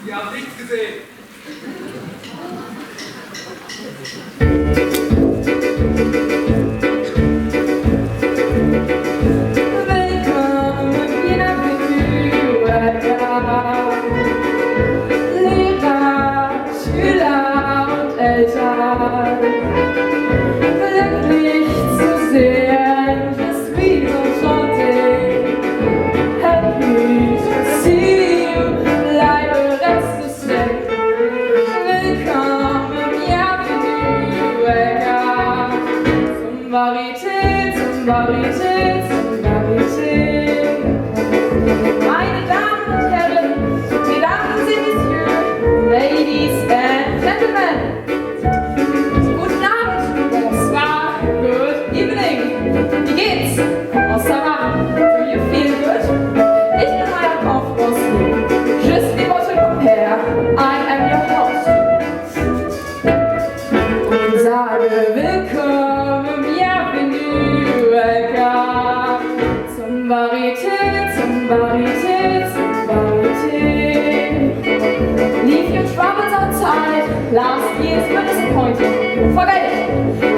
Wir haben nichts gesehen. Meine Damen und Herren, Mesdames et Messieurs, Ladies and Gentlemen, guten Abend, bonsoir, good evening, wie geht's? Comment ça va? Do you feel good? Ich bin euer Confront, je suis votre compère, I am your host. Und sage willkommen, bienvenue, welcome zum Varieté, zum Varieté, zum Varieté. Leave your troubles outside, last year's were disappointing. Forget it,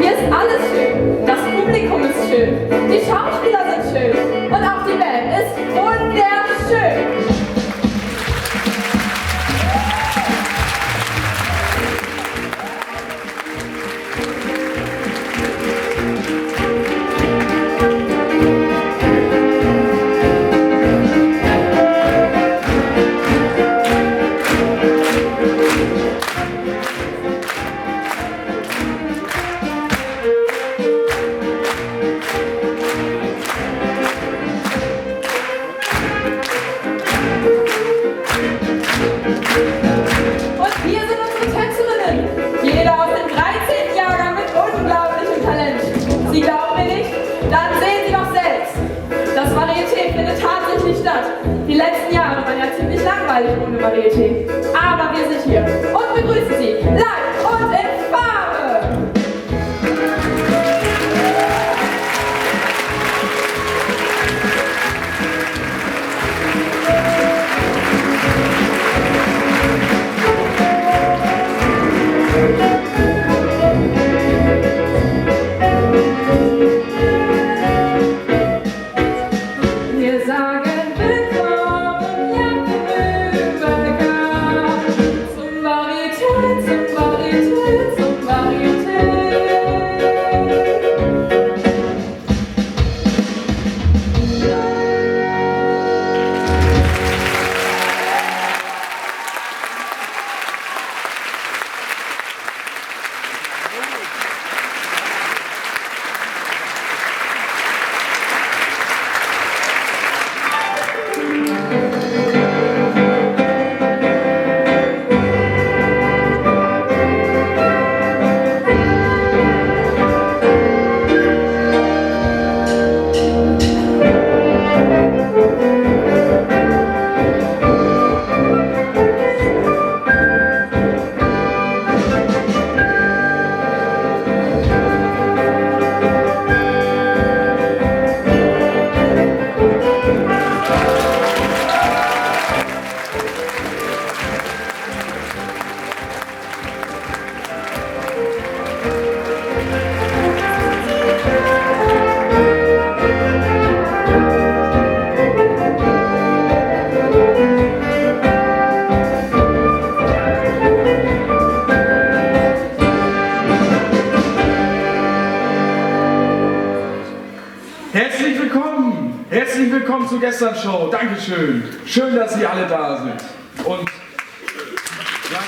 hier ist alles schön, das Publikum ist schön, die Schauspieler sind schön und auch die Band ist wunderschön. Die letzten Jahre waren ja ziemlich langweilig ohne Varieté. Aber wir sind hier und begrüßen Sie live und in Farbe! Wir sagen Herzlich willkommen zur Gestern-Show. Dankeschön. Schön, dass Sie alle da sind. Und ja,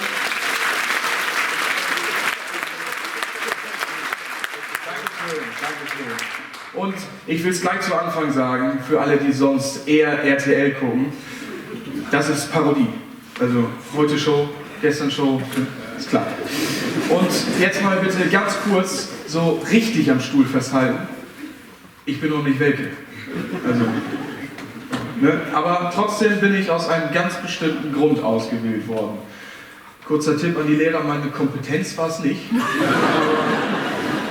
Dankeschön. Und ich will es gleich zu Anfang sagen, für alle, die sonst eher RTL gucken, das ist Parodie. Also heute Show, Gestern Show, ist klar. Und jetzt mal bitte ganz kurz so richtig am Stuhl festhalten. Ich bin noch nicht Welke. Also, ne? Aber trotzdem bin ich aus einem ganz bestimmten Grund ausgewählt worden. Kurzer Tipp an die Lehrer, meine Kompetenz war es nicht.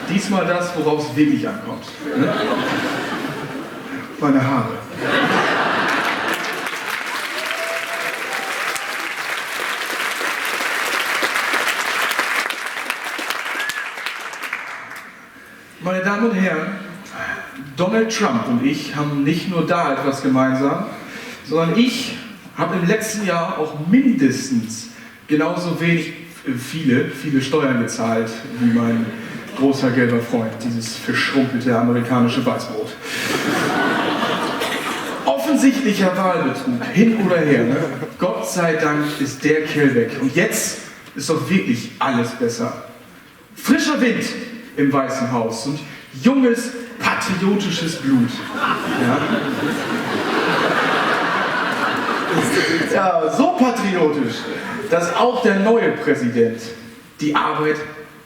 Diesmal das, worauf es wirklich ankommt. Ne? Meine Haare. Meine Damen und Herren, Donald Trump und ich haben nicht nur da etwas gemeinsam, sondern ich habe im letzten Jahr auch mindestens genauso wenig viele Steuern gezahlt wie mein großer gelber Freund, dieses verschrumpelte amerikanische Weißbrot. Offensichtlicher Wahlbetrug, hin oder her. Ne? Gott sei Dank ist der Kerl weg. Und jetzt ist doch wirklich alles besser. Frischer Wind im Weißen Haus und junges, patriotisches Blut. Ja, so patriotisch, dass auch der neue Präsident die Arbeit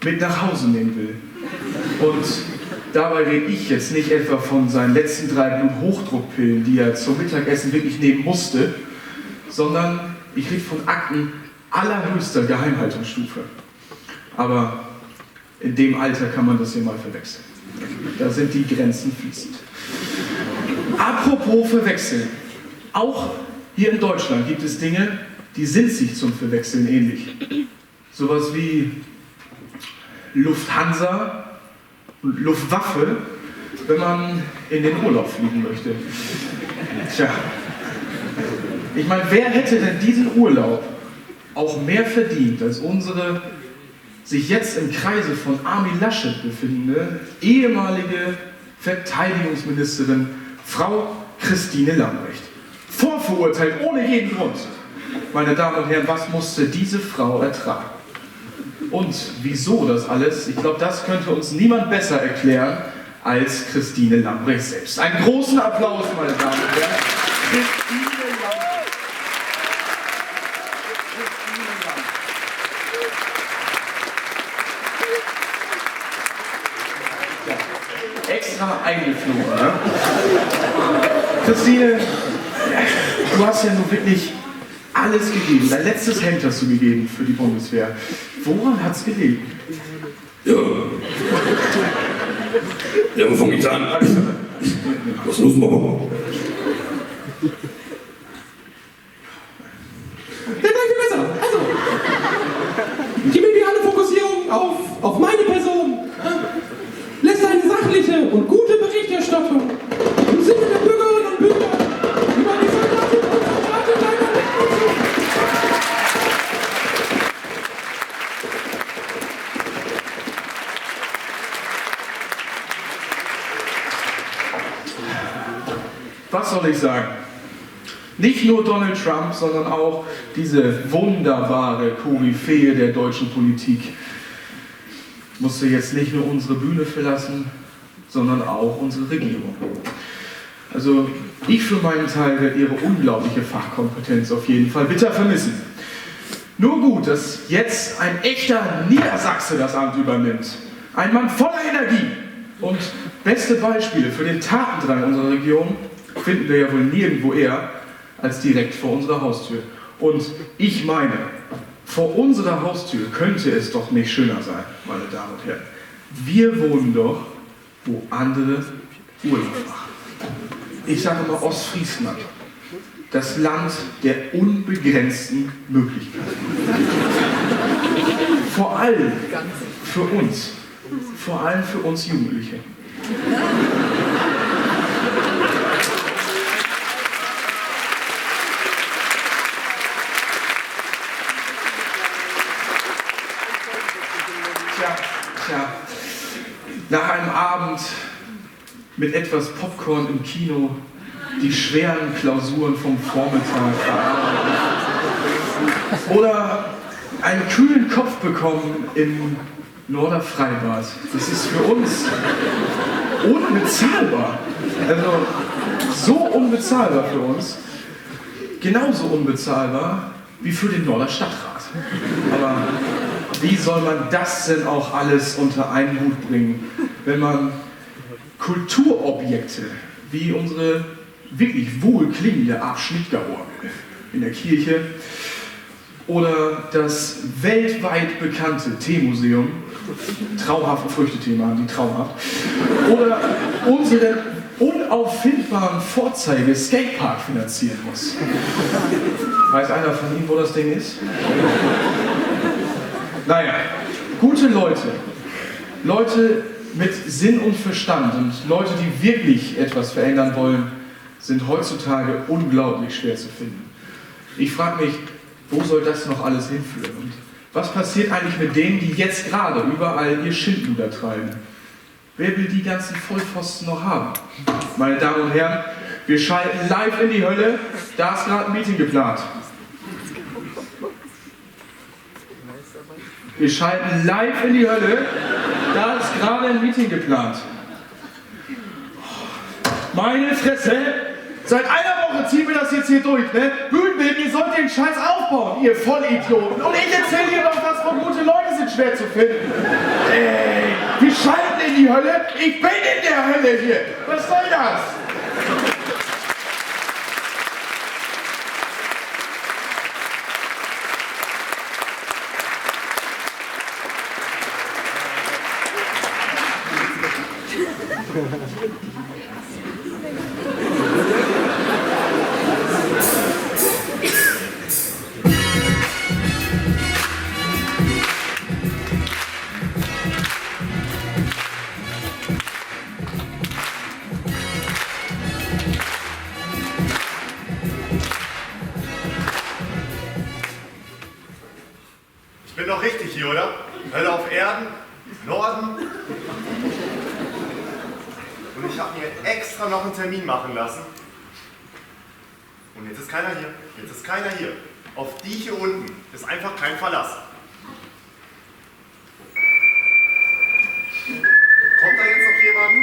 mit nach Hause nehmen will. Und dabei rede ich jetzt nicht etwa von seinen letzten 3 Bluthochdruckpillen, die er zum Mittagessen wirklich nehmen musste, sondern ich rede von Akten allerhöchster Geheimhaltungsstufe. Aber in dem Alter kann man das hier mal verwechseln. Da sind die Grenzen fließend. Apropos verwechseln. Auch hier in Deutschland gibt es Dinge, die sind sich zum Verwechseln ähnlich. Sowas wie Lufthansa und Luftwaffe, wenn man in den Urlaub fliegen möchte. Tja, ich meine, wer hätte denn diesen Urlaub auch mehr verdient als unsere sich jetzt im Kreise von Armin Laschet befindende ehemalige Verteidigungsministerin Frau Christine Lambrecht. Vorverurteilt ohne jeden Grund. Meine Damen und Herren, was musste diese Frau ertragen? Und wieso das alles? Ich glaube, das könnte uns niemand besser erklären als Christine Lambrecht selbst. Einen großen Applaus, meine Damen und Herren. Christine Lambrecht. Ja, extra eingeflogen. Ne? Christine, du hast ja nun wirklich alles gegeben. Dein letztes Hemd hast du gegeben für die Bundeswehr. Woran hat es gelegen? Ja. Ja, wo fange ich an? Was muss man machen? Ja, danke besser. Also, die mediale Fokussierung auf meine Person lässt eine sachliche und gute Berichterstattung im Sinne der Bürgerinnen und Bürger über die Soldatinnen und Soldaten deiner Mittel zu. Was soll ich sagen? Nicht nur Donald Trump, sondern auch diese wunderbare Koryphäe der deutschen Politik musste jetzt nicht nur unsere Bühne verlassen, sondern auch unsere Regierung. Also ich für meinen Teil werde ihre unglaubliche Fachkompetenz auf jeden Fall bitter vermissen. Nur gut, dass jetzt ein echter Niedersachse das Amt übernimmt. Ein Mann voller Energie. Und beste Beispiele für den Tatendrang unserer Region finden wir ja wohl nirgendwo eher als direkt vor unserer Haustür. Und ich meine, vor unserer Haustür könnte es doch nicht schöner sein, meine Damen und Herren. Wir wohnen doch, wo andere Urlaub machen. Ich sage mal Ostfriesland, das Land der unbegrenzten Möglichkeiten. Vor allem für uns Jugendliche. Tja, nach einem Abend mit etwas Popcorn im Kino die schweren Klausuren vom Vormittag verarbeiten oder einen kühlen Kopf bekommen im Norder Freibad. Das ist für uns unbezahlbar. Also so unbezahlbar für uns. Genauso unbezahlbar wie für den Norder Stadtrat. Aber wie soll man das denn auch alles unter einen Hut bringen, wenn man Kulturobjekte wie unsere wirklich wohlklingende Abschnittgerorgel in der Kirche oder das weltweit bekannte Teemuseum, traumhafte Früchtethemen haben die traumhaft, oder unseren unauffindbaren Vorzeige-Skatepark finanzieren muss. Weiß einer von Ihnen, wo das Ding ist? Naja, gute Leute, Leute mit Sinn und Verstand und Leute, die wirklich etwas verändern wollen, sind heutzutage unglaublich schwer zu finden. Ich frage mich, wo soll das noch alles hinführen? Und was passiert eigentlich mit denen, die jetzt gerade überall ihr Schindluder treiben? Wer will die ganzen Vollpfosten noch haben? Meine Damen und Herren, wir schalten live in die Hölle, da ist gerade ein Meeting geplant. Wir schalten live in die Hölle, da ist gerade ein Meeting geplant. Meine Fresse! Seit einer Woche ziehen wir das jetzt hier durch, ne? Bühnenbild, ihr sollt den Scheiß aufbauen, ihr Vollidioten. Und ich erzähle hier noch, dass von gute Leute sind schwer zu finden. Ey, wir schalten in die Hölle, ich bin in der Hölle hier. Was soll das? Ich bin doch richtig hier, oder? Hölle auf Erden, Norden. Und ich habe mir extra noch einen Termin machen lassen. Und jetzt ist keiner hier. Jetzt ist keiner hier. Auf die hier unten ist einfach kein Verlass. Kommt da jetzt noch jemand?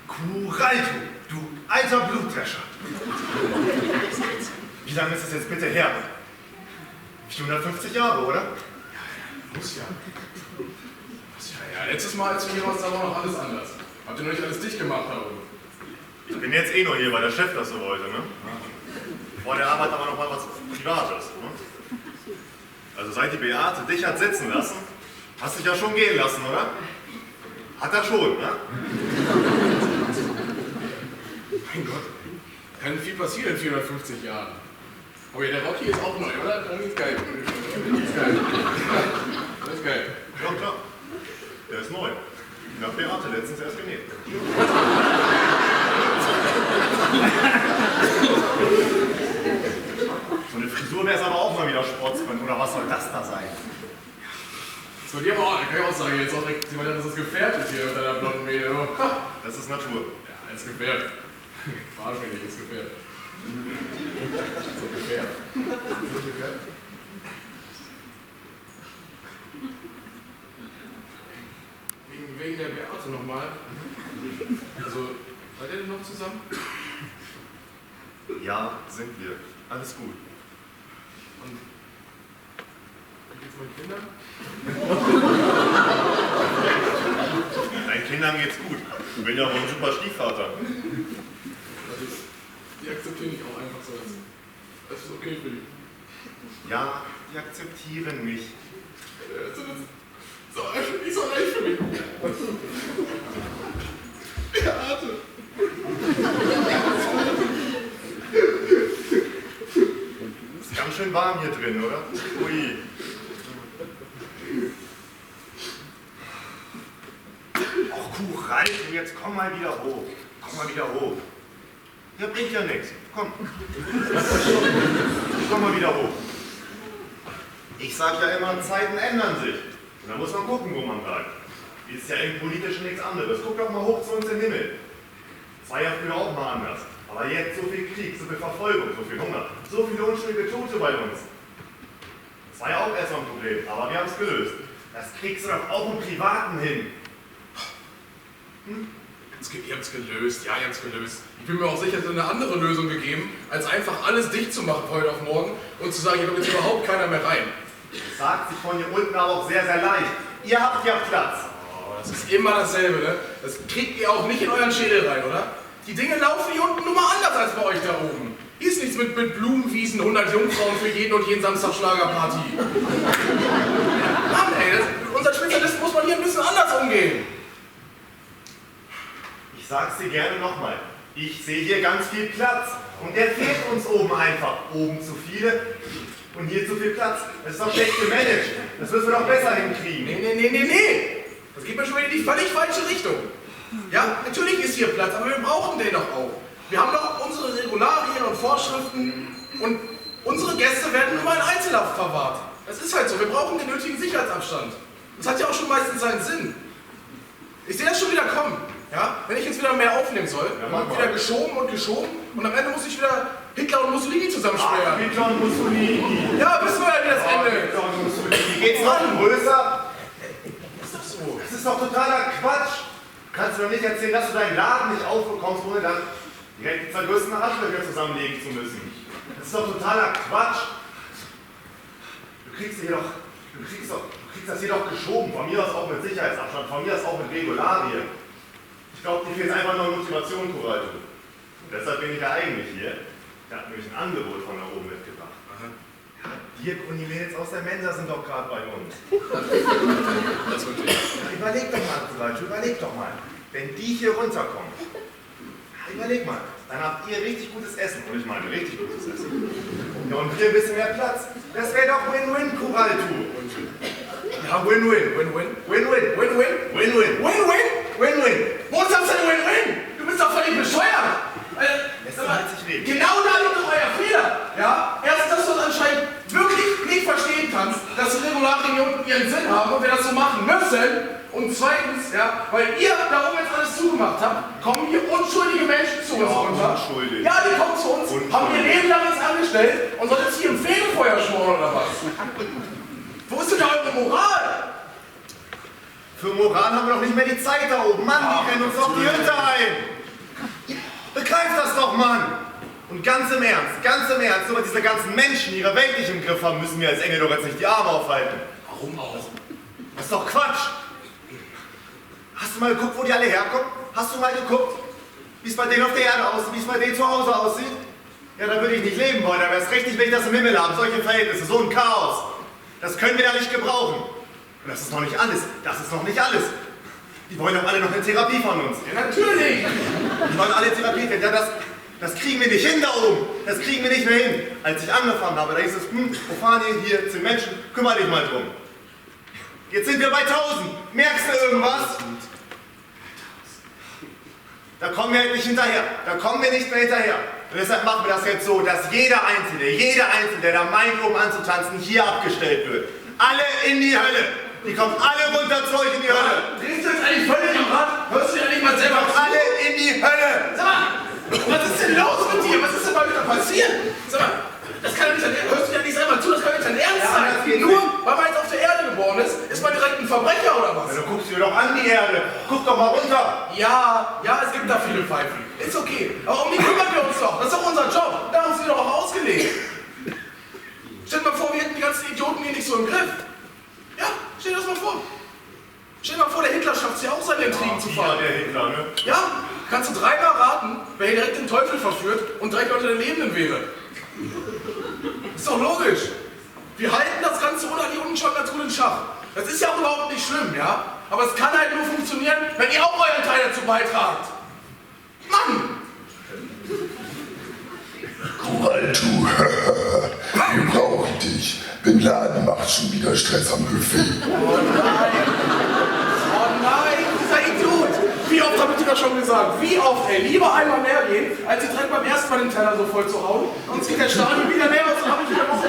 Kuralto, du alter Blutdrescher. Wie lange ist das jetzt bitte her? 450 Jahre, oder? Muss ja. Ja, letztes Mal, als wir hier waren, war noch alles anders. Habt ihr noch nicht alles dicht gemacht, aber? Ich bin jetzt eh nur hier, weil der Chef das so wollte, ne? Vor der Arbeit aber noch mal was Privates, ne? Also seit die Beate dich hat sitzen lassen, hast dich ja schon gehen lassen, oder? Hat er schon, ne? Mein Gott, kann viel passieren in 450 Jahren. Oh ja, der Rocky ist auch neu, oder? Das ist geil. Das ist geil. Das ist geil. Ja, klar. Der ist neu. Ich hab Beate letztens erst genäht. So eine Frisur wäre es aber auch mal wieder Sportsmann, oder was soll das da sein? Das war dir aber auch, da kann ich auch sagen, jetzt auch direkt, sie meinen, dass das Gefährt ist hier mit deiner blonden Mähne. Das ist Natur. Ja, als Gefährt. Verarsch mich nicht, ist Gefährt. So Gefährt. Wegen der Beate nochmal. Also, seid ihr denn noch zusammen? Ja, sind wir. Alles gut. Und wie geht's meinen Kindern? Deinen Kindern geht's gut. Ich bin ja wohl ein super Stiefvater. Die akzeptieren dich auch einfach so. Das ist okay für dich. Ja, die akzeptieren mich. So, nicht so leicht für mich. Beate. Ist ganz schön warm hier drin, oder? Ui. Och, Kuralto, jetzt komm mal wieder hoch. Komm mal wieder hoch. Ja, bringt ja nichts. Komm. Komm mal wieder hoch. Ich sage ja immer, Zeiten ändern sich. Und da muss man gucken, wo man bleibt. Ist ja im Politischen nichts anderes. Guck doch mal hoch zu uns in den Himmel. Das war ja früher auch mal anders. Aber jetzt so viel Krieg, so viel Verfolgung, so viel Hunger, so viele unschuldige Tote bei uns. Das war ja auch erst mal ein Problem, aber wir haben es gelöst. Das kriegst du doch auch im Privaten hin. Ihr habt es gelöst, ja, ihr habt es gelöst. Ich bin mir auch sicher, es hätte eine andere Lösung gegeben, als einfach alles dicht zu machen von heute auf morgen und zu sagen, hier kommt jetzt überhaupt keiner mehr rein. Das sagt sich von hier unten aber auch sehr, sehr leicht. Ihr habt ja Platz. Oh, das ist immer dasselbe, ne? Das kriegt ihr auch nicht in euren Schädel rein, oder? Die Dinge laufen hier unten nur mal anders als bei euch da oben. Hier ist nichts mit Blumenwiesen, 100 Jungfrauen für jeden und jeden Samstag Schlagerparty. Mann, ey, unser Spezialist muss man hier ein bisschen anders umgehen. Ich sag's dir gerne nochmal. Ich sehe hier ganz viel Platz. Und der fehlt uns oben einfach. Oben zu viele und hier zu viel Platz. Das ist doch schlecht gemanagt. Das müssen wir doch besser hinkriegen. Nee. Das geht mir schon wieder in die völlig falsche Richtung. Ja, natürlich ist hier Platz, aber wir brauchen den doch auch. Wir haben doch unsere Regularien und Vorschriften und unsere Gäste werden immer in Einzelhaft verwahrt. Das ist halt so, wir brauchen den nötigen Sicherheitsabstand. Das hat ja auch schon meistens seinen Sinn. Ich sehe das schon wieder kommen. Ja? Wenn ich jetzt wieder mehr aufnehmen soll, dann wird wieder geschoben und am Ende muss ich wieder Hitler und Mussolini zusammensperren. Hitler und Mussolini. Ja, wissen wir ja, wie das Ende. Hitler und Mussolini. Geht's noch größer? Das ist doch so. Das ist doch totaler Quatsch. Kannst du doch nicht erzählen, dass du deinen Laden nicht aufbekommst, ohne dann direkt die zergrößten Arschlöcher zusammenlegen zu müssen. Das ist doch totaler Quatsch. Du kriegst das hier doch geschoben. Von mir aus auch mit Sicherheitsabstand, von mir aus auch mit Regularien. Ich glaube, dir fehlt einfach noch Motivation, Kural. Und deshalb bin ich ja eigentlich hier. Ich habe nämlich ein Angebot von da oben mitgebracht. Ja, Dirk und die Mädels aus der Mensa sind doch gerade bei uns. Das wird Überleg doch mal, Kural, überleg doch mal. Wenn die hier runterkommen, überleg mal, dann habt ihr richtig gutes Essen. Und ich meine, richtig gutes Essen. Ja, und hier ein bisschen mehr Platz. Das wäre doch Win-Win, Kural. Ja, Win-Win. Win-Win. Win-Win. Win-Win. Win-Win. Win-Win. Win-Win. Wo ist das denn Win-Win? Du bist doch völlig bescheuert. Genau da liegt doch euer Fehler. Ja? Erstens, dass du es anscheinend wirklich nicht verstehen kannst, dass die Regularien hier unten ihren Sinn haben und wir das so machen müssen. Und zweitens, ja, weil ihr da oben jetzt alles zugemacht habt, kommen hier unschuldige Menschen zu uns runter. Unschuldig. Ja, die kommen zu uns, haben ihr Leben lang nichts angestellt und sollen jetzt hier im Fegefeuer schmoren oder was? Wo ist denn da eure Moral? Für Moral haben wir doch nicht mehr die Zeit da oben. Mann, die rennen uns doch die Hütte ein. Begreift das doch, Mann. Und ganz im Ernst, nur weil diese ganzen Menschen ihre Welt nicht im Griff haben, müssen wir als Engel doch jetzt nicht die Arme aufhalten. Warum auch? Das ist doch Quatsch. Hast du mal geguckt, wo die alle herkommen? Hast du mal geguckt, wie es bei denen auf der Erde aussieht, wie es bei denen zu Hause aussieht? Ja, da würde ich nicht leben wollen, da wäre es richtig, wenn ich das im Himmel habe, solche Verhältnisse, so ein Chaos. Das können wir da nicht gebrauchen. Und das ist noch nicht alles, Die wollen doch alle noch eine Therapie von uns. Ja, natürlich. Die wollen alle Therapie finden. Ja, das kriegen wir nicht hin da oben. Das kriegen wir nicht mehr hin. Als ich angefangen habe, da hieß es, Profani, hier 10 Menschen, kümmere dich mal drum. Jetzt sind wir bei 1000. Merkst du irgendwas? Da kommen wir halt nicht hinterher. Und deshalb machen wir das jetzt so, dass jeder Einzelne, der da meint, oben anzutanzen, hier abgestellt wird. Alle in die Hölle. Die kommen alle runter zu euch in die Hölle. Drehst du jetzt eigentlich völlig am Rad? Hörst du ja nicht mal selber zu? Alle in die Hölle. Sag mal, was ist denn los mit dir? Was ist denn mal wieder passiert? Sag mal, das kann ja nicht dein Ernst. Hörst du ja nicht selber zu? Das kann ja nicht dein Ernst sein. Nur weil man jetzt auf der Erde geboren ist man direkt ein Verbrecher oder was? Ja, du guckst dir doch an die Erde. Guck doch mal runter. Ja, es gibt da viele Pfeifen. Ist okay. Aber um die kümmern wir uns doch. Das ist doch unser Job. Da haben sie doch auch ausgelegt. Stell dir mal vor, wir hätten die ganzen Idioten hier nicht so im Griff. Ja, stell dir das mal vor. Stell dir mal vor, der Hitler schafft es ja auch, seine Intrigen zu fahren. Ja, der Hitler, ne? Ja, kannst du 3-mal raten, wer hier direkt den Teufel verführt und direkt unter den Lebenden wäre. Ist doch logisch. Wir halten das Ganze unter die unten schon ganz gut in Schach. Das ist ja auch überhaupt nicht schlimm, ja? Aber es kann halt nur funktionieren, wenn ihr auch euren Teil dazu beitragt. Mann! Kuraltu, wir brauchen dich. Bin Laden macht schon wieder Stress am Buffet. Oh nein, dieser Idiot! Wie oft habe ich dir das schon gesagt? Wie oft, ey? Lieber einmal mehr gehen, als sie direkt beim ersten Mal den Teller so voll zu hauen. Sonst geht der Stadion wieder leer aus und habe ich wieder was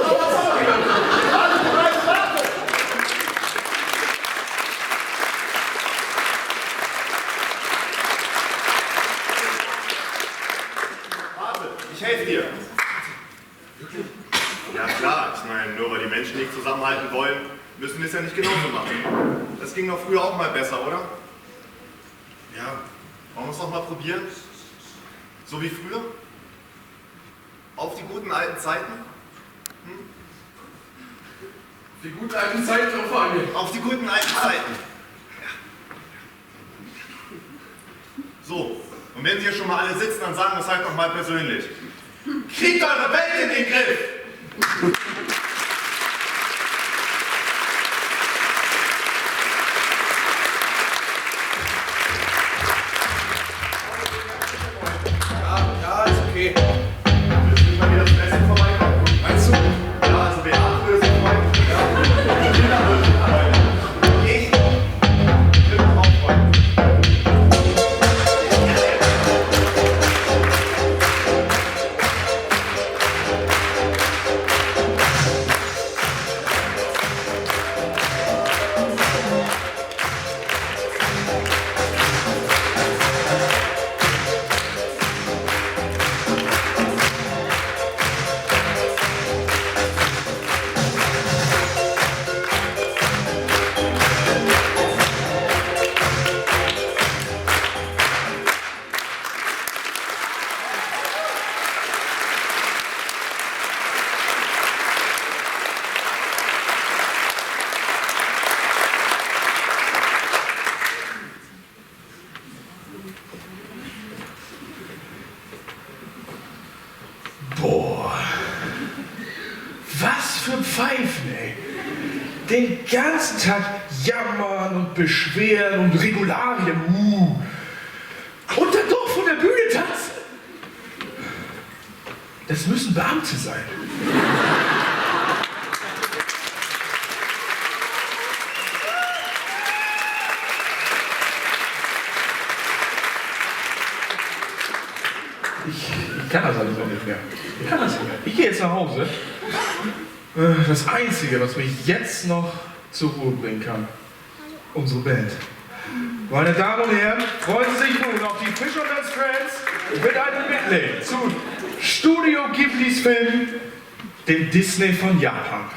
wollen, müssen wir es ja nicht genauso machen. Das ging doch früher auch mal besser, oder? Ja, wollen wir es doch mal probieren? So wie früher? Auf die guten alten Zeiten? Die guten alten Zeiten drauf an. Auf die guten alten Zeiten. Ja. So, und wenn Sie hier schon mal alle sitzen, dann sagen wir es halt noch mal persönlich. Kriegt eure Welt in den Griff! Ja, ist okay. Müssen wir mal wieder zum Essen vorbeikommen? Meinst du? Ja, also Beate will sich freuen. Ja. Kinder will sich freuen. Ich will mich auch freuen. Boah, was für Pfeifen, ey. Den ganzen Tag jammern und beschweren und Regularien. Und dann doch von der Bühne tanzen. Das müssen Beamte sein. Ich kann das alles auch nicht mehr. Ich kann das nicht mehr. Ich gehe jetzt nach Hause. Das Einzige, was mich jetzt noch zur Ruhe bringen kann, unsere Band. Meine Damen und Herren, freuen Sie sich nun auf die Fish und Dance Friends mit einem Medley zu Studio Ghiblis Film, dem Disney von Japan.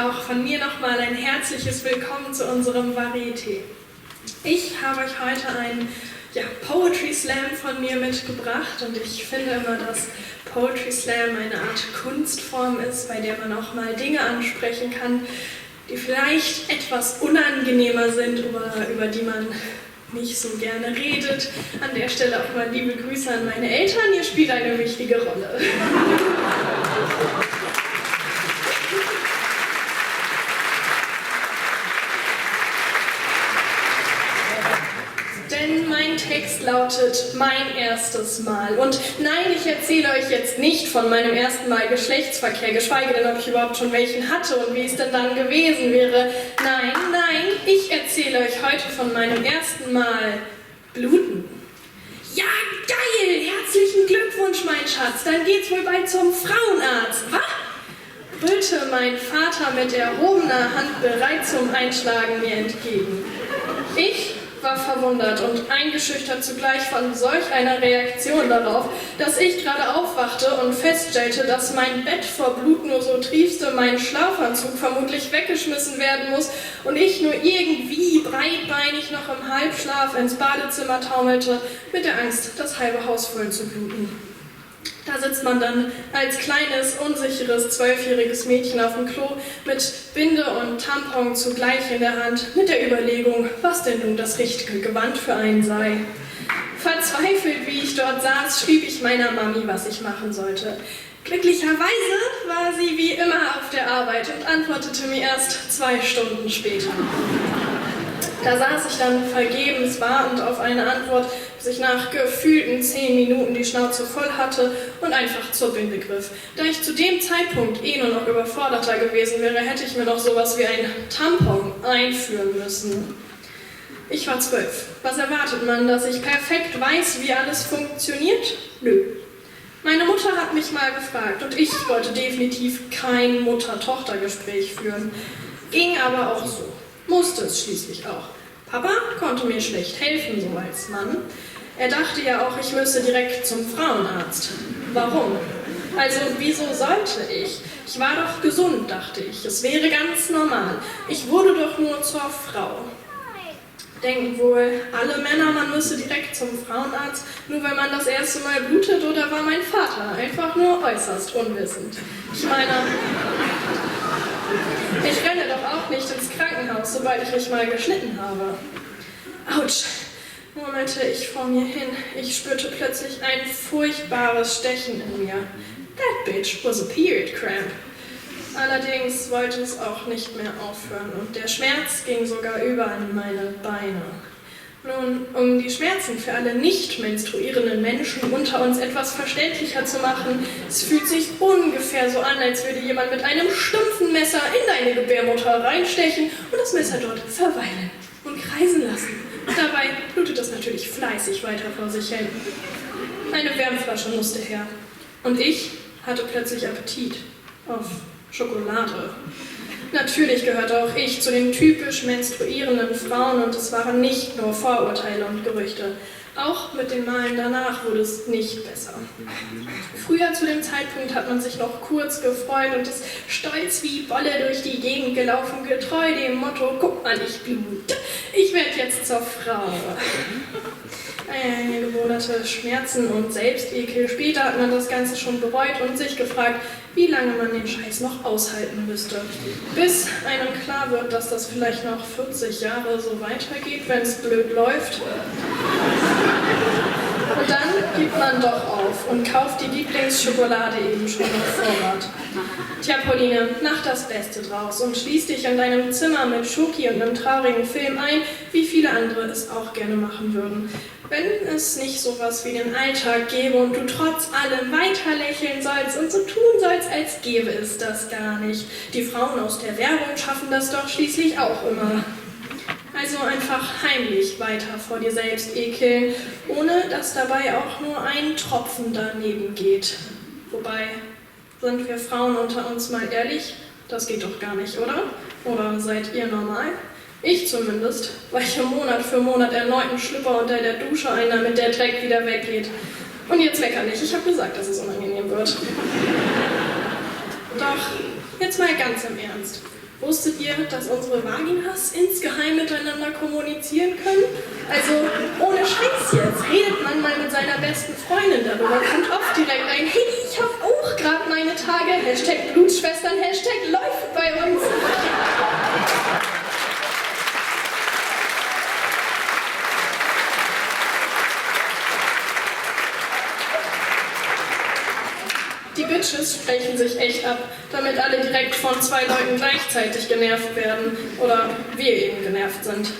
auch von mir nochmal ein herzliches Willkommen zu unserem Varieté. Ich habe euch heute einen Poetry Slam von mir mitgebracht und ich finde immer, dass Poetry Slam eine Art Kunstform ist, bei der man auch mal Dinge ansprechen kann, die vielleicht etwas unangenehmer sind oder über die man nicht so gerne redet. An der Stelle auch mal liebe Grüße an meine Eltern, ihr spielt eine wichtige Rolle. Denn mein Text lautet Mein erstes Mal. Und nein, ich erzähle euch jetzt nicht von meinem ersten Mal Geschlechtsverkehr, geschweige denn, ob ich überhaupt schon welchen hatte und wie es denn dann gewesen wäre. Nein, ich erzähle euch heute von meinem ersten Mal Bluten. Ja, geil! Herzlichen Glückwunsch, mein Schatz. Dann geht's wohl bald zum Frauenarzt, was? Brüllte mein Vater mit erhobener Hand bereit zum Einschlagen mir entgegen. Ich war verwundert und eingeschüchtert zugleich von solch einer Reaktion darauf, dass ich gerade aufwachte und feststellte, dass mein Bett vor Blut nur so triefste, mein Schlafanzug vermutlich weggeschmissen werden muss und ich nur irgendwie breitbeinig noch im Halbschlaf ins Badezimmer taumelte, mit der Angst, das halbe Haus voll zu bluten. Da sitzt man dann als kleines, unsicheres, 12-jähriges Mädchen auf dem Klo mit Binde und Tampon zugleich in der Hand, mit der Überlegung, was denn nun das richtige Gewand für einen sei. Verzweifelt, wie ich dort saß, schrieb ich meiner Mami, was ich machen sollte. Glücklicherweise war sie wie immer auf der Arbeit und antwortete mir erst 2 Stunden später. Da saß ich dann vergebens wartend auf eine Antwort, bis ich nach gefühlten 10 Minuten die Schnauze voll hatte und einfach zur Binde griff. Da ich zu dem Zeitpunkt nur noch überforderter gewesen wäre, hätte ich mir noch sowas wie ein Tampon einführen müssen. Ich war 12. Was erwartet man, dass ich perfekt weiß, wie alles funktioniert? Nö. Meine Mutter hat mich mal gefragt und ich wollte definitiv kein Mutter-Tochter-Gespräch führen. Ging aber auch so. Musste es schließlich auch. Papa konnte mir schlecht helfen, so als Mann. Er dachte ja auch, ich müsse direkt zum Frauenarzt. Warum? Also, wieso sollte ich? Ich war doch gesund, dachte ich. Es wäre ganz normal. Ich wurde doch nur zur Frau. Denken wohl alle Männer, man müsse direkt zum Frauenarzt, nur weil man das erste Mal blutet, oder war mein Vater einfach nur äußerst unwissend? Ich meine, ich renne doch auch nicht ins Krankenhaus, sobald ich mich mal geschnitten habe. Autsch, murmelte ich vor mir hin. Ich spürte plötzlich ein furchtbares Stechen in mir. That bitch was a period cramp. Allerdings wollte es auch nicht mehr aufhören und der Schmerz ging sogar über in meine Beine. Nun, um die Schmerzen für alle nicht menstruierenden Menschen unter uns etwas verständlicher zu machen, es fühlt sich ungefähr so an, als würde jemand mit einem stumpfen Messer in deine Gebärmutter reinstechen und das Messer dort verweilen und kreisen lassen. Dabei blutet es natürlich fleißig weiter vor sich hin. Eine Wärmflasche musste her und ich hatte plötzlich Appetit auf Schokolade. Natürlich gehörte auch ich zu den typisch menstruierenden Frauen und es waren nicht nur Vorurteile und Gerüchte. Auch mit den Malen danach wurde es nicht besser. Früher zu dem Zeitpunkt hat man sich noch kurz gefreut und ist stolz wie Bolle durch die Gegend gelaufen, getreu dem Motto, guck mal, ich blute, ich werde jetzt zur Frau. Einige Monate Schmerzen und Selbstekel. Später hat man das Ganze schon bereut und sich gefragt, wie lange man den Scheiß noch aushalten müsste. Bis einem klar wird, dass das vielleicht noch 40 Jahre so weitergeht, wenn es blöd läuft. Und dann gibt man doch auf und kauft die Lieblingsschokolade eben schon auf Vorrat. Tja, Pauline, mach das Beste draus und schließ dich in deinem Zimmer mit Schoki und einem traurigen Film ein, wie viele andere es auch gerne machen würden. Wenn es nicht sowas wie den Alltag gäbe und du trotz allem weiter lächeln sollst und so tun sollst, als gäbe es das gar nicht. Die Frauen aus der Werbung schaffen das doch schließlich auch immer. Also einfach heimlich weiter vor dir selbst ekeln, ohne dass dabei auch nur ein Tropfen daneben geht. Wobei, sind wir Frauen unter uns mal ehrlich? Das geht doch gar nicht, oder? Oder seid ihr normal? Ich zumindest, weiche Monat für Monat erneut einen Schlüpper unter der Dusche ein, damit der Dreck wieder weggeht. Und jetzt mecker nicht, ich habe gesagt, dass es unangenehm wird. Doch, jetzt mal ganz im Ernst. Wusstet ihr, dass unsere Vaginas insgeheim miteinander kommunizieren können? Also, ohne Scheiß jetzt, redet man mal mit seiner besten Freundin darüber, kommt oft direkt ein, hey, ich hab auch gerade meine Tage, Hashtag Blutschwestern, Hashtag läuft bei uns. Die Bitches sprechen sich echt ab, damit alle direkt von 2 Leuten gleichzeitig genervt werden oder wir eben genervt sind.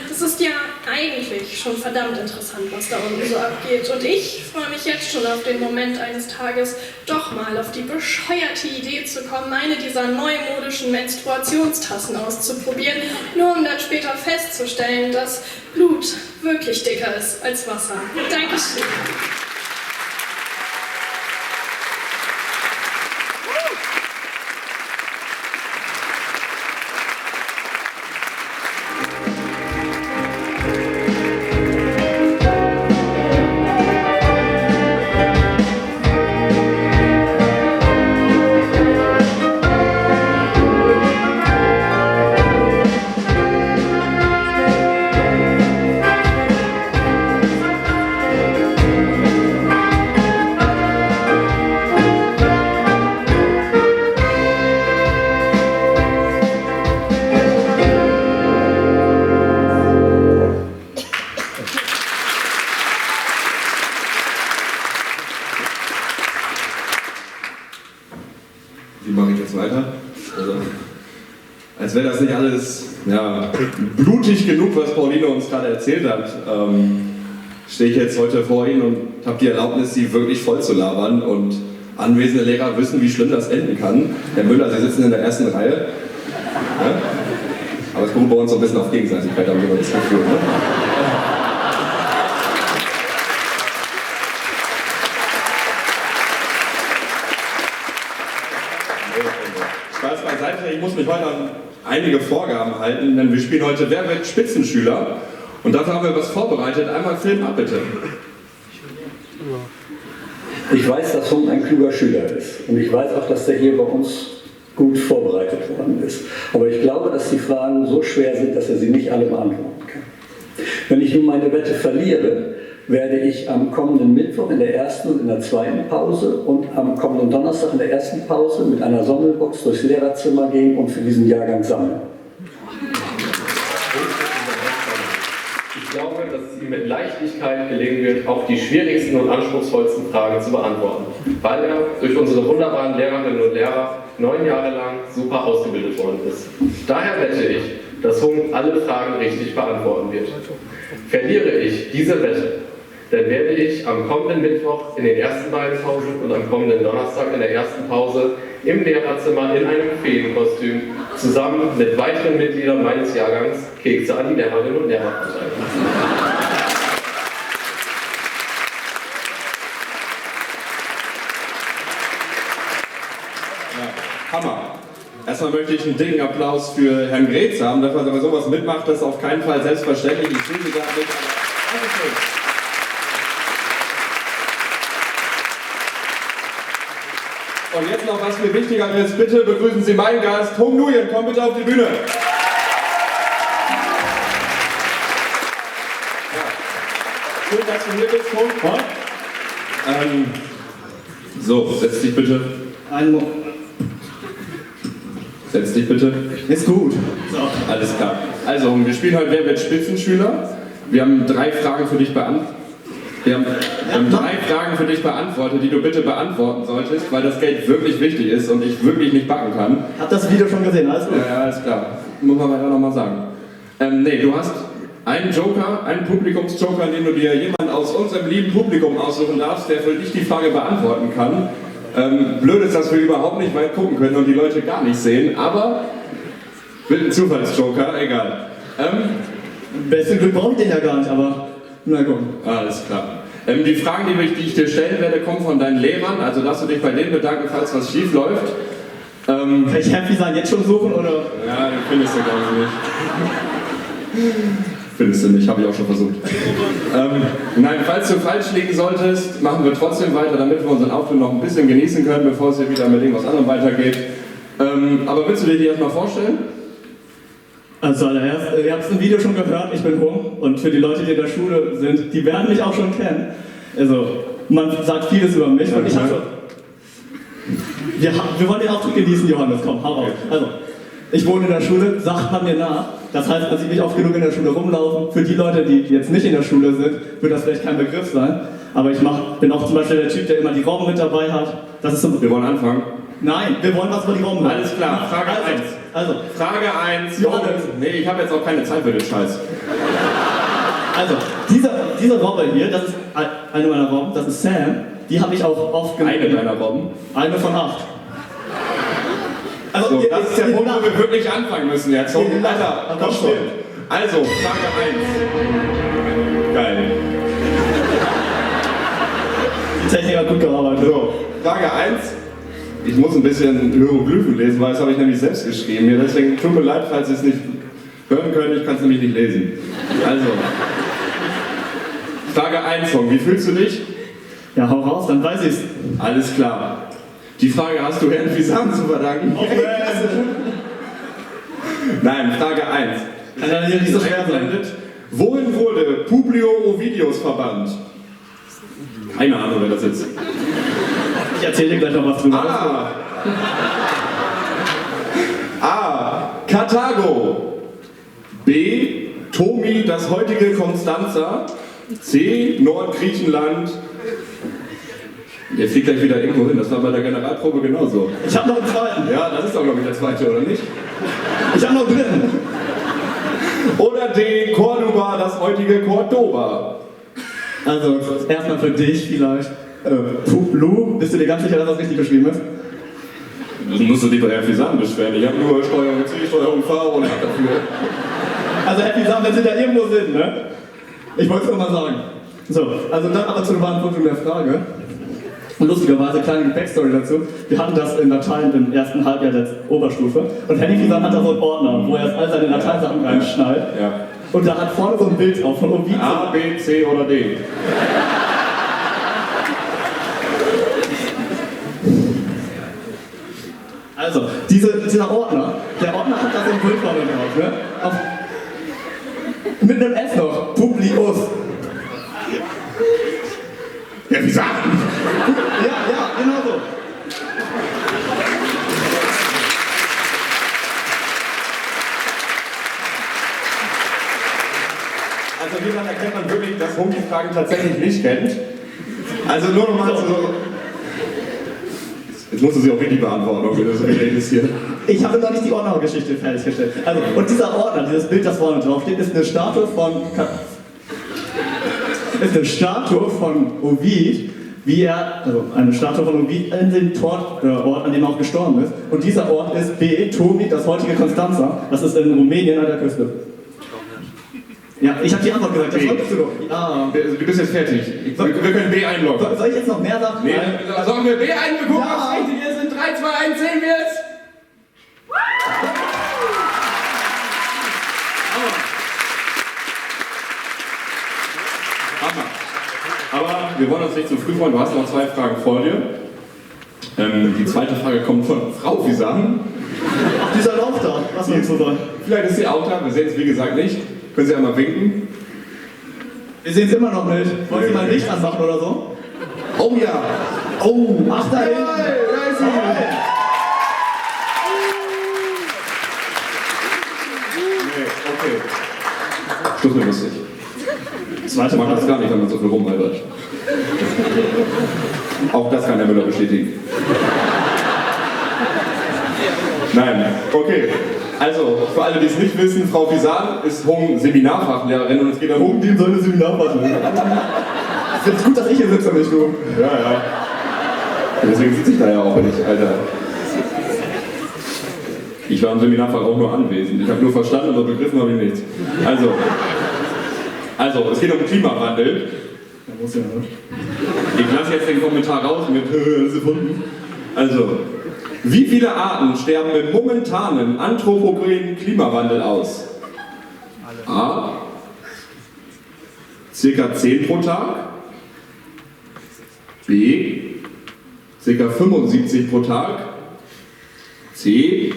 Das ist ja eigentlich schon verdammt interessant, was da unten so abgeht. Und ich freue mich jetzt schon auf den Moment eines Tages, doch mal auf die bescheuerte Idee zu kommen, eine dieser neumodischen Menstruationstassen auszuprobieren, nur um dann später festzustellen, dass Blut wirklich dicker ist als Wasser. Dankeschön. Wie mache ich jetzt weiter? Also, als wäre das nicht alles blutig genug, was Pauline uns gerade erzählt hat, stehe ich jetzt heute vor Ihnen und habe die Erlaubnis, Sie wirklich voll zu labern. Und anwesende Lehrer wissen, wie schlimm das enden kann. Herr Müller, Sie sitzen in der ersten Reihe. Ja? Aber es beruht bei uns so ein bisschen auf Gegenseitigkeit, haben wir das Gefühl. Ne? Spaß beiseite, ich muss mich heute an einige Vorgaben halten, denn wir spielen heute Wer wird Spitzenschüler? Und dafür haben wir was vorbereitet. Einmal Film ab, bitte. Ich weiß, dass Hung ein kluger Schüler ist. Und ich weiß auch, dass der hier bei uns gut vorbereitet worden ist. Aber ich glaube, dass die Fragen so schwer sind, dass er sie nicht alle beantworten kann. Wenn ich nun meine Wette verliere, werde ich am kommenden Mittwoch in der ersten und in der zweiten Pause und am kommenden Donnerstag in der ersten Pause mit einer Sammelbox durchs Lehrerzimmer gehen und für diesen Jahrgang sammeln. Ich glaube, dass es ihm mit Leichtigkeit gelingen wird, auch die schwierigsten und anspruchsvollsten Fragen zu beantworten, weil er durch unsere wunderbaren Lehrerinnen und Lehrer 9 Jahre lang super ausgebildet worden ist. Daher wette ich, dass Hung alle Fragen richtig beantworten wird. Verliere ich diese Wette, dann werde ich am kommenden Mittwoch in den ersten beiden Pausen und am kommenden Donnerstag in der ersten Pause im Lehrerzimmer in einem Feenkostüm zusammen mit weiteren Mitgliedern meines Jahrgangs Kekse an die Lehrerinnen und Lehrer verteilen. Hammer. Erstmal möchte ich einen dicken Applaus für Herrn Gretz haben, dass er aber sowas mitmacht, das ist auf keinen Fall selbstverständlich. Ich sehe Sie da nicht, aber Dankeschön. Und jetzt noch was viel wichtiger ist, bitte begrüßen Sie meinen Gast, Hung Nguyen, komm bitte auf die Bühne. Schön, dass du hier bist, Hung. So, setz dich bitte. Setz dich bitte. Ist gut. So. Alles klar. Also, wir spielen heute Wer wird Spitzenschüler? Wir haben 3 Fragen für dich beantwortet. Wir haben 3 Fragen für dich beantwortet, die du bitte beantworten solltest, weil das Geld wirklich wichtig ist und ich wirklich nicht backen kann. Hab das Video schon gesehen, alles gut? Ja, alles klar. Muss man weiter nochmal sagen. Nee, du hast einen Joker, einen Publikumsjoker, den du dir jemand aus unserem lieben Publikum aussuchen darfst, der für dich die Frage beantworten kann. Blöd ist, dass wir überhaupt nicht weit gucken können und die Leute gar nicht sehen, aber mit einem Zufallsjoker, egal. Besten Glück brauche ich den ja gar nicht, aber na gut. Alles klar. Die Fragen, die ich dir stellen werde, kommen von deinen Lehrern, also darfst du dich bei denen bedanken, falls was schief läuft. Kann ich Happy sein jetzt schon suchen, oder? Ja, den findest du, glaube ich, nicht. Findest du nicht, habe ich auch schon versucht. Nein, falls du falsch liegen solltest, machen wir trotzdem weiter, damit wir unseren Auftritt noch ein bisschen genießen können, bevor es hier wieder mit irgendwas anderem weitergeht. Aber willst du dir die erstmal vorstellen? Also zuallererst, ihr habt es im Video schon gehört, ich bin Hung und für die Leute, die in der Schule sind, die werden mich auch schon kennen. Also, man sagt vieles über mich und ich habe schon... Wir wollen den Auftritt genießen, Johannes, komm, hau raus. Also, ich wohne in der Schule, sagt man mir nach. Das heißt, man sieht mich oft genug in der Schule rumlaufen. Für die Leute, die jetzt nicht in der Schule sind, wird das vielleicht kein Begriff sein. Aber ich bin auch zum Beispiel der Typ, der immer die Robben mit dabei hat. Das ist so. Wir wollen anfangen. Nein, wir wollen was über die Robben machen. Alles klar, Frage 1. Also, Frage 1. Johannes. Nee, ich habe jetzt auch keine Zeit für den Scheiß. Also, diese Robbe hier, das ist eine meiner Robben, das ist Sam. Die habe ich auch oft gemacht. Eine deiner Robben? Eine von 8. Also, so, das ist der Punkt, wo wir wirklich anfangen müssen jetzt. So, Alter, komm schon. Also, Frage 1. Geil. Die Technik hat gut gearbeitet. So, Frage 1. Ich muss ein bisschen Hieroglyphen lesen, weil das habe ich nämlich selbst geschrieben hier. Deswegen tut mir leid, falls ihr es nicht hören könnt, ich kann es nämlich nicht lesen. Also, Frage 1, Hong, wie fühlst du dich? Ja, hau raus, dann weiß ich's. Alles klar. Die Frage hast du Herrn Fisan zu verdanken. Nein, Frage 1. Kann ja nicht so schwer sein. Wohin wurde Publio Ovidius verbannt? Keine Ahnung, wer das ist. Ich erzähle dir gleich noch was drüber. A. Karthago. B. Tomi, das heutige Konstanza. C. Nordgriechenland. Der fliegt gleich wieder irgendwo hin, das war bei der Generalprobe genauso. Ich hab noch einen zweiten. Ja, das ist auch, glaube ich, der zweite, oder nicht? Ich hab noch einen dritten. Oder D. Cordoba, das heutige Cordoba. Also, erstmal für dich vielleicht. Puplu, bist du dir ganz sicher, dass das richtig geschrieben ist? Das musst du dich bei Herrn Fisan beschweren. Ich habe nur Steuerung C, Steuerung V und ab dafür. Also, Herr Fisan, wenn Sie da irgendwo sind, ne? Ich wollte es nur mal sagen. So, also dann aber zur Beantwortung der Frage. Und lustigerweise, kleine Backstory dazu. Wir hatten das in Latein im ersten Halbjahr der Oberstufe. Und Herr Fisan hat da so einen Ordner, wo er all seine Lateinsachen reinschnallt. Ja. Und da hat vorne so ein Bild drauf von Ovidius. A, B, C oder D. Also, dieser Ordner, der Ordner hat da so ein Bild vorne drauf, ne? Mit einem S noch, Publius. Ja, wie sagen? Ja, genau so. Also hieran erkennt man wirklich, dass Hung die Fragen tatsächlich nicht kennt. Also nur nochmal so. Jetzt musst du sie auch richtig beantworten, ob wir das redest hier. Ich habe noch nicht die Ordnergeschichte fertiggestellt. Also, und dieser Ordner, dieses Bild, das vorne drauf steht, ist eine Statue von Ovid, also eine Statue von Ovid in dem Ort, an dem er auch gestorben ist. Und dieser Ort ist B. Tomi, das heutige Konstanza. Das ist in Rumänien an der Küste. Ja, ich habe die Antwort gesagt, das wolltest du doch. Ah. Du bist jetzt fertig. Wir können B einloggen. Soll ich jetzt noch mehr sagen? Nee, sollen wir B einloggen? Ja. Was richtig ist, in 3, 2, 1, sehen wir es! Aber wir wollen uns nicht zu früh freuen, du hast noch 2 Fragen vor dir. Die zweite Frage kommt von Frau Fisan. Ach, dieser Lauf da, was soll so sein? Vielleicht ist sie auch da, wir sehen es wie gesagt nicht. Können Sie einmal winken? Wir sehen es immer noch nicht. Wollen Sie mal Licht anmachen oder so? Oh ja! Oh, ach da hinten! Da ist sie! Nee, okay. Schluss mit lustig. Zweite Man macht das gar nicht, wenn man so viel rumhalbert. Auch das kann der Müller bestätigen. Nein, okay. Also, für alle, die es nicht wissen, Frau Fisan ist Hung Seminarfachlehrerin und es geht darum, die soll eine Seminarfachlehrerin. Ich finde es gut, dass ich hier sitze, nicht du. Ja. Deswegen sitze ich da ja auch nicht, Alter. Ich war im Seminarfach auch nur anwesend. Ich habe nur verstanden, aber begriffen habe ich nichts. Also, es geht um Klimawandel. Da muss ja, ne? Ich lasse jetzt den Kommentar raus mit Sekunden. Also, wie viele Arten sterben mit momentanem anthropogenen Klimawandel aus? A. Circa 10 pro Tag. B. Circa 75 pro Tag. C.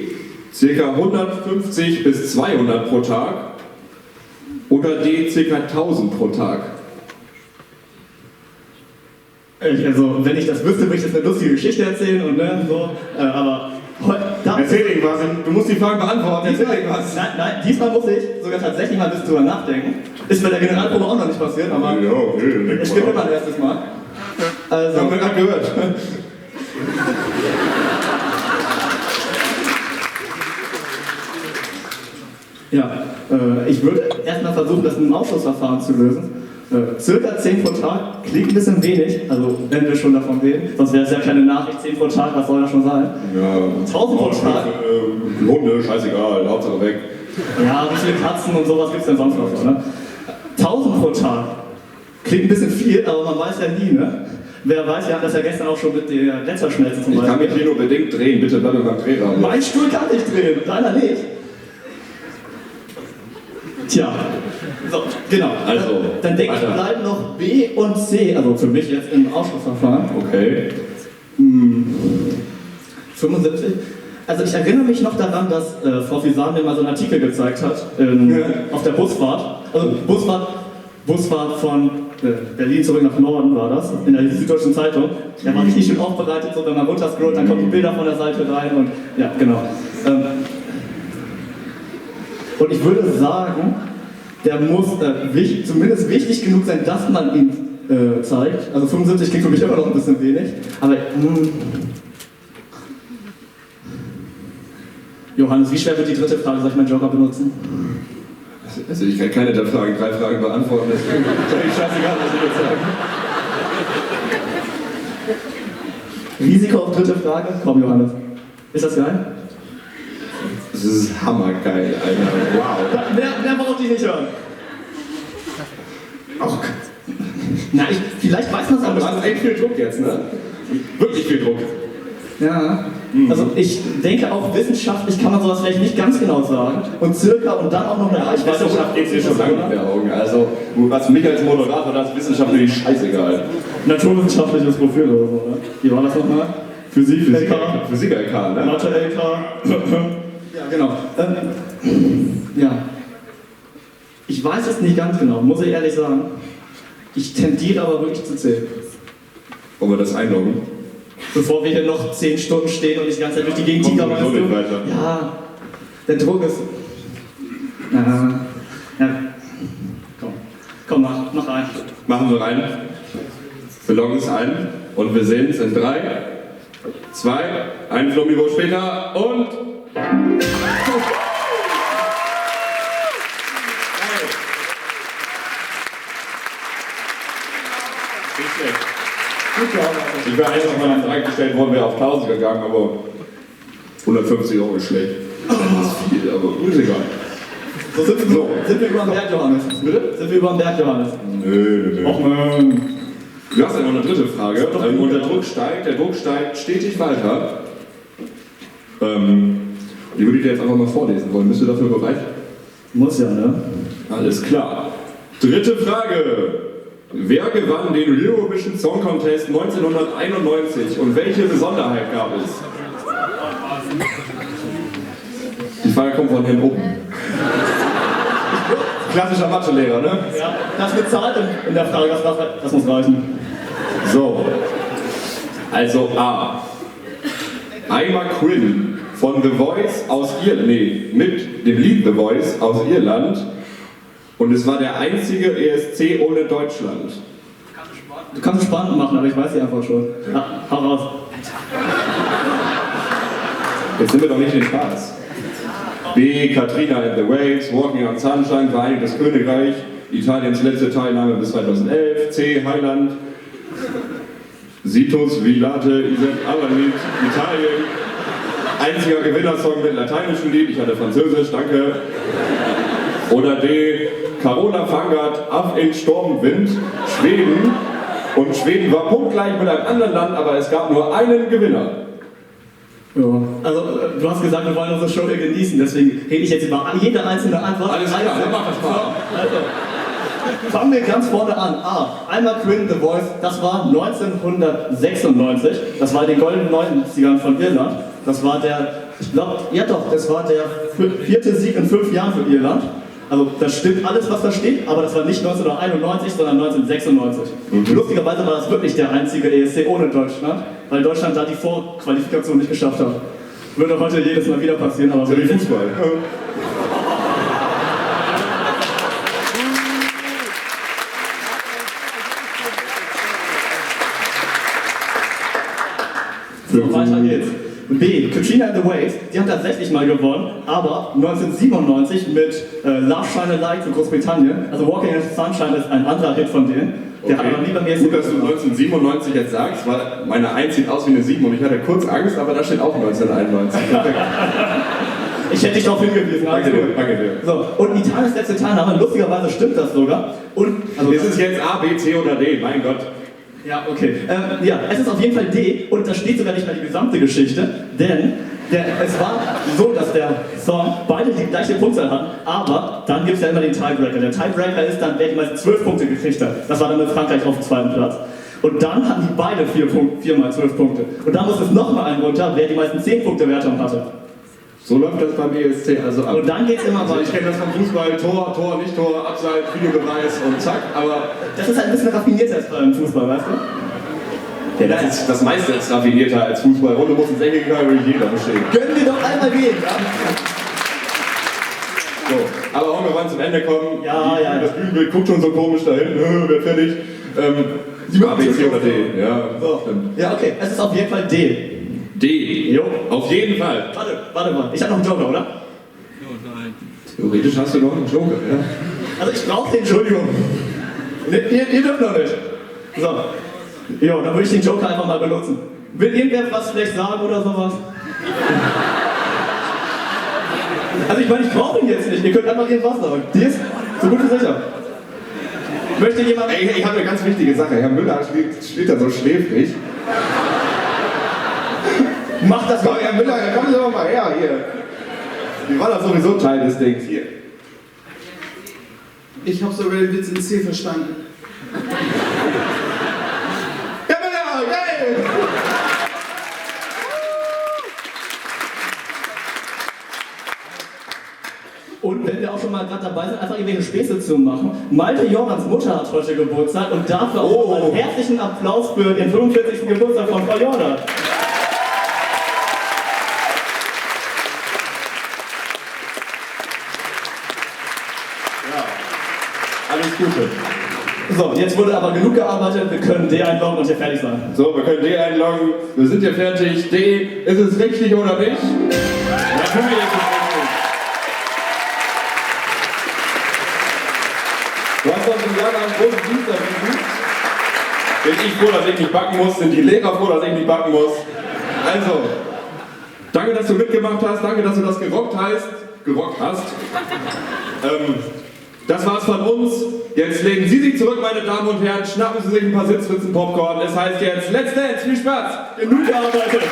Circa 150 bis 200 pro Tag. Oder D. Circa 1000 pro Tag. Also, wenn ich das wüsste, würde ich jetzt eine lustige Geschichte erzählen und ne, so, aber... Erzähl irgendwas, du musst die Fragen beantworten, erzähl irgendwas. Nein, diesmal muss ich sogar tatsächlich mal ein bisschen drüber nachdenken. Ist bei der Generalprobe auch noch nicht passiert, aber Ja, okay, ich gebe immer ein erstes Mal. Also, haben wir gerade gehört. Ja, ich würde erstmal versuchen, das in einem Ausschussverfahren zu lösen. Circa 10 pro Tag klingt ein bisschen wenig, also wenn wir schon davon reden, sonst wäre es ja keine Nachricht, 10 pro Tag, was soll das schon sein? Ja, 1000 pro Tag? Hunde, scheißegal, Hauptsache weg. Ja, wie viele Katzen und sowas gibt es denn sonst noch so, ne? 1000 pro Tag klingt ein bisschen viel, aber man weiß ja nie, ne? Wer weiß, wir hatten das ja gestern auch schon mit der Gletscherschmelze zum Beispiel. Ich kann mich hier nur bedingt drehen, bitte bleib beim Drehrad. Mein Stuhl kann nicht drehen, deiner nicht. Tja, so, genau. Also, dann denke ich, bleiben noch B und C, also für mich jetzt im Ausschussverfahren. Okay. 75. Also ich erinnere mich noch daran, dass Frau Fisan mir mal so einen Artikel gezeigt hat, auf der Busfahrt. Also Busfahrt von Berlin zurück nach Norden war das, in der Süddeutschen Zeitung. Der war richtig schön aufbereitet, so wenn man runterscrollt, dann kommen die Bilder von der Seite rein und ja, genau. Und ich würde sagen, der muss zumindest wichtig genug sein, dass man ihn zeigt. Also 75 klingt für mich immer noch ein bisschen wenig. Aber Johannes, wie schwer wird die dritte Frage? Soll ich meinen Joker benutzen? Also ich kann keine der Fragen, 3 Fragen beantworten. Das ist völlig scheißegal, was ich jetzt sage. Risiko auf dritte Frage? Komm, Johannes. Ist das geil? Das ist hammergeil, Alter. Wow. Mehr braucht ich nicht hören. Oh, na, vielleicht weiß man es auch nicht. Du hast echt viel Druck jetzt, ne? Wirklich viel Druck. Ja. Also ich denke auch wissenschaftlich kann man sowas vielleicht nicht ganz genau sagen. Und circa und dann auch noch eine Reichweite. Wissenschaft geht mir schon lange in der Augen. Also was mich als Moderator, das ist wissenschaftlich scheißegal. Naturwissenschaftliches Profil oder so, oder? Wie war das nochmal? Physik LK. Physik LK, ne? Mathe LK. Ja, genau. Ja. Ich weiß es nicht ganz genau, muss ich ehrlich sagen. Ich tendiere aber wirklich zu 10. Wollen wir das einloggen? Bevor wir hier noch 10 Stunden stehen und ich die ganze Zeit durch die Gegend tiger, meinst du? Weiter. Ja, der Druck ist... ja. Komm, mach rein. Machen wir rein. Wir loggen es ein und wir sehen es in 3, 2, ein Flummigo später und... Ich wäre eigentlich auf meiner Frage gestellt worden, wäre auf 1000 gegangen, aber 150 € ist schlecht. Das ist viel, aber ist egal. So, sind wir über den Berg, Johannes? Bitte? Sind wir über den Berg, Johannes? Nö. Och man. Du hast ja noch eine dritte Frage. Und der Druck steigt stetig weiter. Die würde ich dir jetzt einfach mal vorlesen wollen. Bist du dafür bereit? Muss ja, ne? Alles klar. Dritte Frage. Wer gewann den Eurovision Song Contest 1991 und welche Besonderheit gab es? Die Frage kommt von Herrn Oben. Klassischer Mathelehrer, ne? Ja, das mit Zahlen in der Frage, das muss reichen. So. Also A. Ima Quinn von The Voice aus Irland, mit dem Lied The Voice aus Irland. Und es war der einzige ESC ohne Deutschland. Du kannst es spannend machen, aber ich weiß die Antwort schon. Ja, hau raus. Jetzt sind wir doch nicht in den Spaß. B. Katrina and the Waves, Walking on Sunshine, Vereinigtes Königreich, Italiens letzte Teilnahme bis 2011. C. Heiland, Situs Villate, Iset Alanit, Italien. Einziger Gewinnersong mit lateinischem Lied, ich hatte Französisch, danke. Oder D. Carola Fangert, Af in Sturmwind, Schweden. Und Schweden war punktgleich mit einem anderen Land, aber es gab nur einen Gewinner. Ja. Also, du hast gesagt, wir wollen unsere Show hier genießen, deswegen rede ich jetzt über jede einzelne Antwort. Alles klar, dann mach das mal. Also, fangen wir ganz vorne an. A. Ima Quinn, The Voice, das war 1996. Das war in den goldenen 90ern von Irland. Das war der Ich glaube, ja doch, das war der 4. Sieg in 5 Jahren für Irland. Also das stimmt alles, was da steht, aber das war nicht 1991, sondern 1996. Lustigerweise war das wirklich der einzige ESC ohne Deutschland, weil Deutschland da die Vorqualifikation nicht geschafft hat. Würde heute jedes Mal wieder passieren, aber... So wie Fußball. So, weiter geht's. B. Katrina and the Waves, die haben tatsächlich mal gewonnen, aber 1997 mit Love Shine a Light für Großbritannien. Also Walking in the Sunshine ist ein anderer Hit von denen. Der hat aber nie bei mir... Gut, dass du 1997 jetzt sagst, weil meine 1 sieht aus wie eine 7 und ich hatte kurz Angst, aber da steht auch 1991. Ich hätte dich darauf hingewiesen. Danke dir, danke dir. So, und Italiens letzte Teilnahme, lustigerweise stimmt das sogar. Und, also, ist es jetzt A, B, C oder D? Mein Gott. Ja, okay. Ja, es ist auf jeden Fall D und da steht sogar nicht mal die gesamte Geschichte, denn es war so, dass der Song beide die gleiche Punktzahl hatten, aber dann gibt es ja immer den Tiebreaker. Der Tiebreaker ist dann, wer die meisten 12 Punkte gekriegt hat. Das war dann mit Frankreich auf dem 2. Platz. Und dann hatten die beide 4 mal 12 Punkte. Und dann muss es nochmal einen runter, wer die meisten 10 Punkte Wertung hatte. So läuft das beim ESC also ab. Und dann geht's immer weiter. Ich kenne das vom Fußball, Tor, nicht Tor, Abseits, Videobeweis und zack, aber... Das ist halt ein bisschen raffinierter als beim Fußball, weißt du? Ja, das meiste ist raffinierter als Fußball. Runde muss ins Enge gegangen, würde jeder verstehen. Gönnen wir doch einmal gehen, ja? So, aber auch wir wollen zum Ende kommen. Ja. Das Bühnenbild guckt schon so komisch dahin, wer fertig. A, B, C oder D, ja. So. Ja, okay, es ist auf jeden Fall D. D. Jo. Auf jeden Fall. Warte mal. Ich habe noch einen Joker, oder? Theoretisch hast du noch einen Joker, ja. Also ich brauche den Joker. Entschuldigung. Ihr dürft noch nicht. So. Jo, dann würde ich den Joker einfach mal benutzen. Will irgendwer was vielleicht sagen oder sowas? Also ich meine, ich brauche ihn jetzt nicht. Ihr könnt einfach irgendwas sagen. Die ist so gut wie sicher. Möchte jemand... Ey, ich habe eine ganz wichtige Sache. Herr Müller steht da so schläfrig. Mach das mal. Herr Müller, kommen Sie doch mal her, hier. Die war doch sowieso Teil des Dings hier. Ich habe sogar den Witz in C verstanden. Herr Müller, geil! Und wenn wir auch schon mal gerade dabei sind, einfach irgendwelche Späße zu machen. Malte Jorans Mutter hat heute Geburtstag und dafür auch einen herzlichen Applaus für den 45. Geburtstag von Frau Jordan. Alles Gute. So, jetzt wurde aber genug gearbeitet, wir können D einloggen und hier fertig sein. So, wir können D einloggen, wir sind hier fertig. D, ist es richtig oder nicht? Natürlich ist es richtig. Du hast uns im Jahrgang einen großen Dienst erwiesen. Bin ich froh, dass ich nicht backen muss, sind die Lehrer froh, dass ich nicht backen muss. Also, danke, dass du mitgemacht hast, danke, dass du das gerockt hast. Das war's von uns. Jetzt legen Sie sich zurück, meine Damen und Herren, schnappen Sie sich ein paar Sitzritzen Popcorn. Es heißt jetzt Let's Dance, viel Spaß! Genug gearbeitet!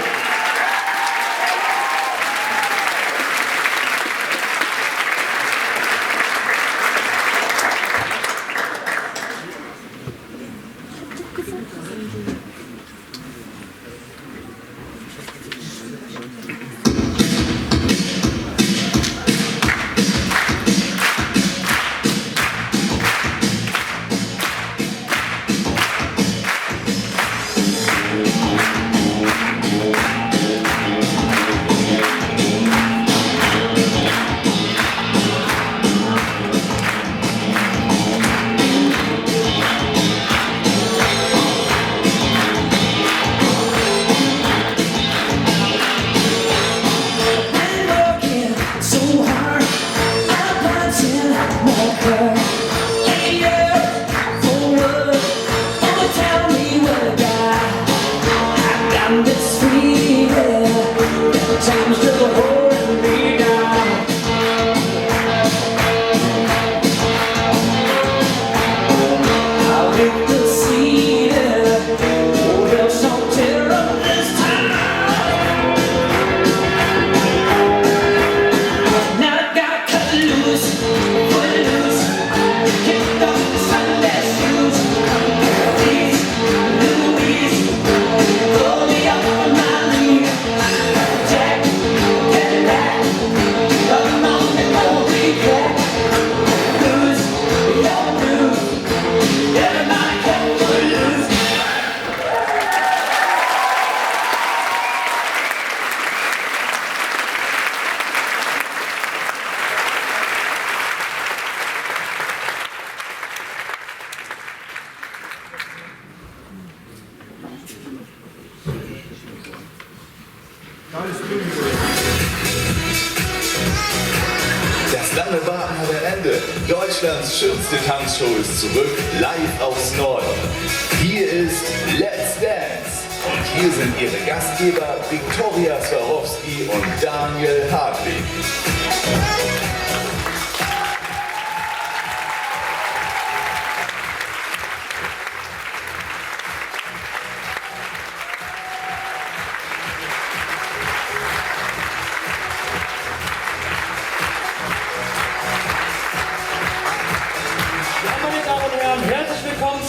Das lange Warten hat ein Ende. Deutschlands schönste Tanzshow ist zurück, live aus Norden. Hier ist Let's Dance. Und hier sind ihre Gastgeber Viktoria Swarovski und Daniel Hartwig.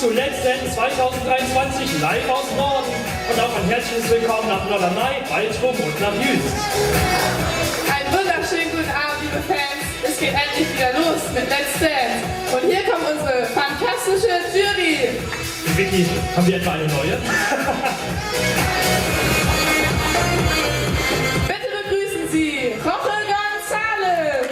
Zu Let's Dance 2023 live aus Norden und auch ein herzliches Willkommen nach Norderney, Baltrum und nach Jüst. Einen wunderschönen guten Abend, liebe Fans. Es geht endlich wieder los mit Let's Dance. Und hier kommt unsere fantastische Jury. Vicky, haben wir etwa eine neue? Bitte begrüßen Sie Jorge González.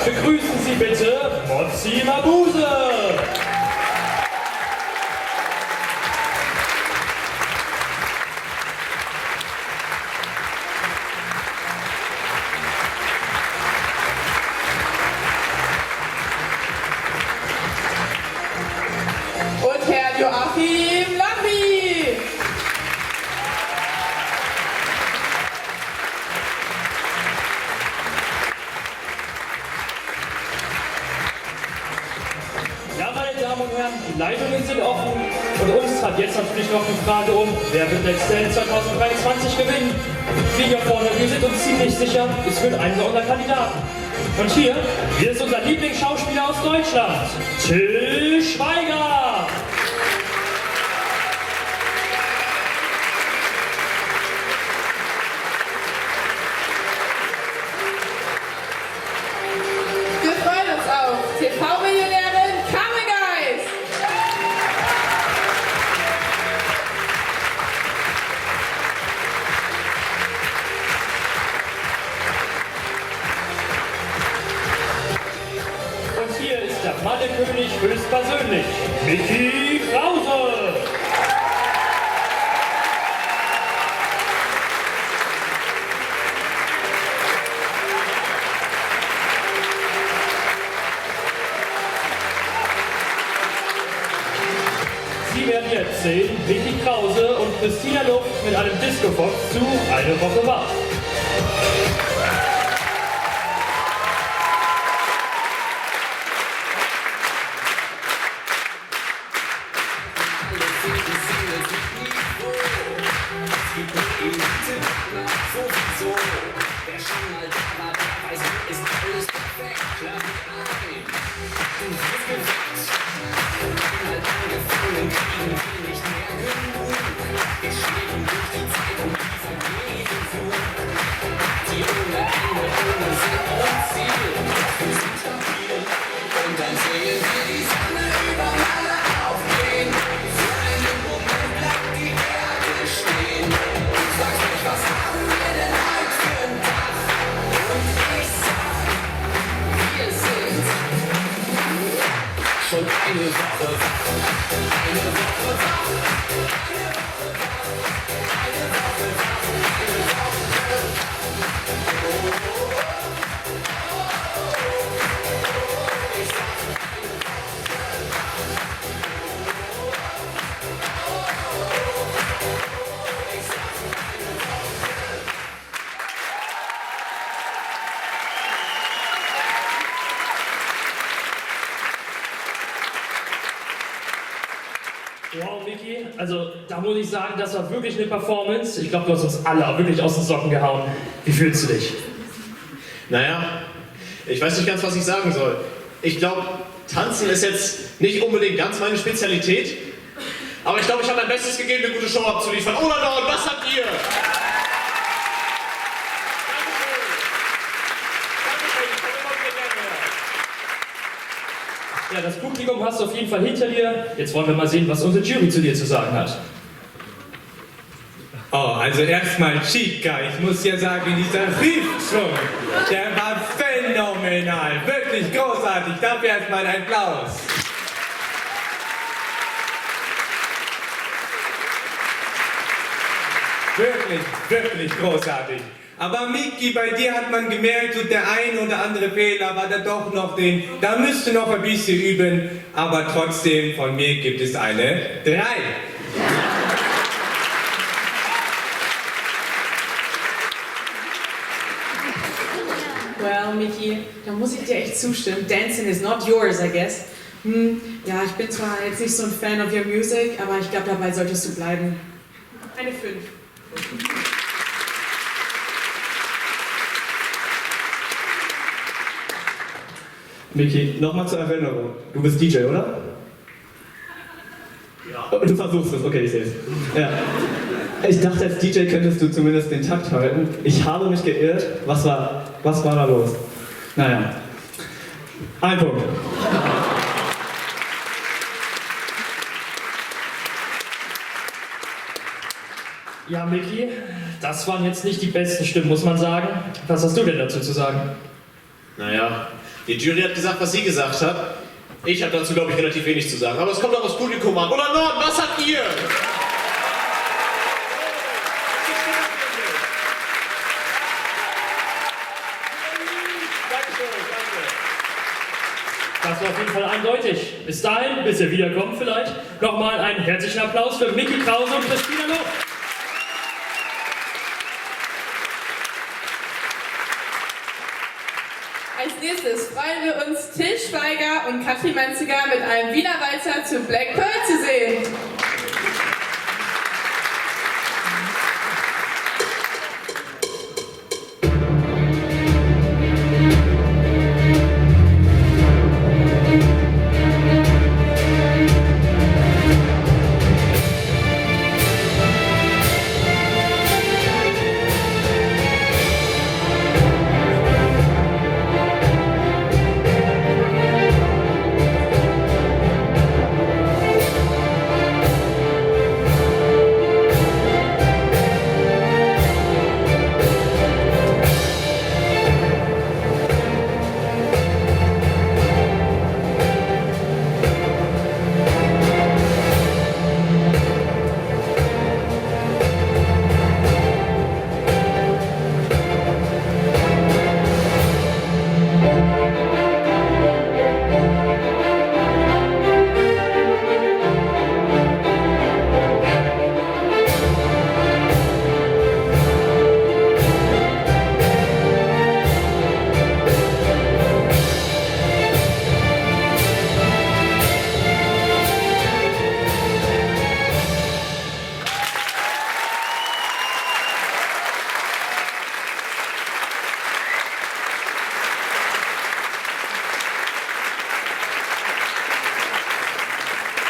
Begrüßen Sie bitte Mozzi Mabuse. Und Herr Joachim Lambi. Ja, meine Damen und Herren, die Leitungen sind offen und uns treibt jetzt natürlich noch die Frage um, wer wird Let's Dance 2023 gewinnen? Wir hier vorne, wir sind uns ziemlich sicher, es wird einer unserer Kandidaten. Und hier ist unser Lieblingsschauspieler aus Deutschland, Till Schweiger. Wir freuen uns auf TV-Millionärin Carmen Geist. Und hier ist der Malle-König höchstpersönlich, Micky Krause. Sie werden jetzt sehen, Micky Krause und Christina Luft mit einem Disco-Fox zu Eine Woche wach. Wow, Vicky, also da muss ich sagen, das war wirklich eine Performance. Ich glaube, du hast uns alle wirklich aus den Socken gehauen. Wie fühlst du dich? Naja, ich weiß nicht ganz, was ich sagen soll. Ich glaube, Tanzen ist jetzt nicht unbedingt ganz meine Spezialität, aber ich glaube, ich habe mein Bestes gegeben, eine gute Show abzuliefern. Oder Nord, was habt ihr? Ja, das Publikum hast du auf jeden Fall hinter dir. Jetzt wollen wir mal sehen, was unsere Jury zu dir zu sagen hat. Oh, also erstmal Chica. Ich muss ja sagen, dieser Hüftschwung, der war phänomenal. Wirklich großartig. Dafür erstmal ein Applaus. Wirklich, wirklich großartig. Aber Miki, bei dir hat man gemerkt, so der ein oder andere Fehler war da doch noch den. Da müsst ihr noch ein bisschen üben, aber trotzdem von mir gibt es eine 3. Well, Miki, da muss ich dir echt zustimmen. Dancing is not yours, I guess. Ja, ich bin zwar jetzt nicht so ein Fan of your music, aber ich glaube, dabei solltest du bleiben. Eine 5. Miki, nochmal zur Erinnerung. Du bist DJ, oder? Ja. Du versuchst es, okay, ich sehe es. Ja. Ich dachte, als DJ könntest du zumindest den Takt halten. Ich habe mich geirrt. Was war da los? Naja. Ein Punkt. Ja, Miki, das waren jetzt nicht die besten Stimmen, muss man sagen. Was hast du denn dazu zu sagen? Naja, die Jury hat gesagt, was sie gesagt hat. Ich habe dazu, glaube ich, relativ wenig zu sagen. Aber es kommt auch aufs Publikum an. Oder Norden, was habt ihr? Das war auf jeden Fall eindeutig. Bis dahin, bis ihr wiederkommt vielleicht, nochmal einen herzlichen Applaus für Miki Krause und Christina Loh. Als nächstes freuen wir uns, Till Schweiger und Katrin Menziger mit einem Wiener Walzer zu Black Pearl zu sehen.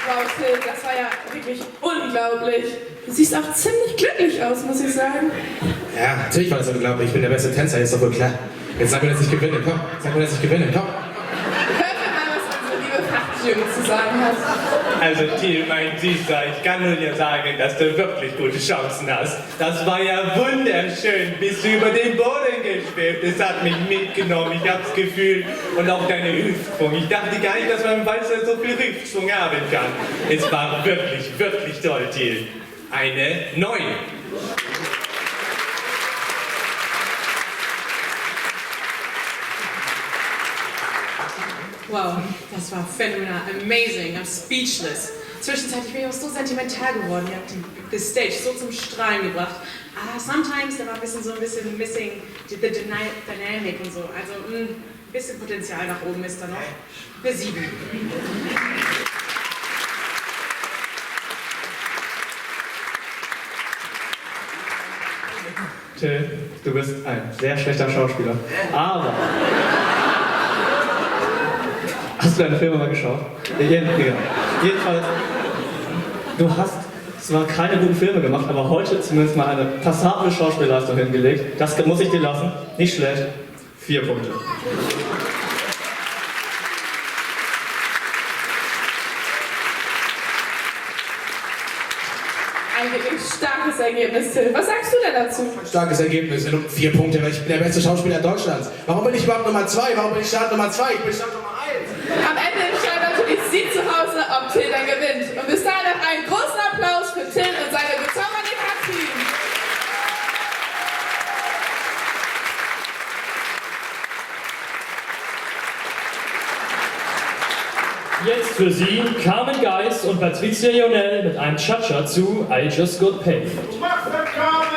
Wow, Till, das war ja wirklich unglaublich. Du siehst auch ziemlich glücklich aus, muss ich sagen. Ja, natürlich war das unglaublich. Ich bin der beste Tänzer, ist doch wohl klar. Jetzt sag mir, dass ich gewinne. Komm, sag mir, dass ich gewinne. Komm. Hört mir mal, was unsere liebe Fachjury zu sagen hat. Also Till, mein Süßer, ich kann nur dir sagen, dass du wirklich gute Chancen hast. Das war ja wunderschön, bist du über den Boden geschwebt. Es hat mich mitgenommen, ich hab's Gefühl. Und auch deine Hüftschwung. Ich dachte gar nicht, dass man im Walzer so viel Hüftschwung haben kann. Es war wirklich, wirklich toll, Till. Eine 9. Wow, das war phänomenal, amazing, I'm speechless. Zwischenzeitlich bin ich auch so sentimental geworden. Ihr habt die Stage so zum Strahlen gebracht. Sometimes, da war ein bisschen missing the dynamic und so. Also ein bisschen Potenzial nach oben ist da noch. Eine 7. Till, du bist ein sehr schlechter Schauspieler. Aber... Hast du deine Filme mal geschaut? Jedenfalls, du hast zwar keine guten Filme gemacht, aber heute zumindest mal eine passable Schauspielleistung hingelegt. Das muss ich dir lassen. Nicht schlecht. 4 Punkte. Ein wirklich starkes Ergebnis, Till. Was sagst du denn dazu? Starkes Ergebnis, 4 Punkte, ich bin der beste Schauspieler Deutschlands. Warum bin ich überhaupt Nummer 2? Warum bin ich Start Nummer 2? Ich bin Start Nummer 1. Am Ende entscheidet natürlich sie zu Hause, ob Till dann gewinnt. Und bis dahin noch einen großen Applaus für Till und seine bezaubernde Katrin. Jetzt für Sie Carmen Geis und Patricia Jonell mit einem Cha-Cha zu I Just Got Paid. Was machst du, Carmen?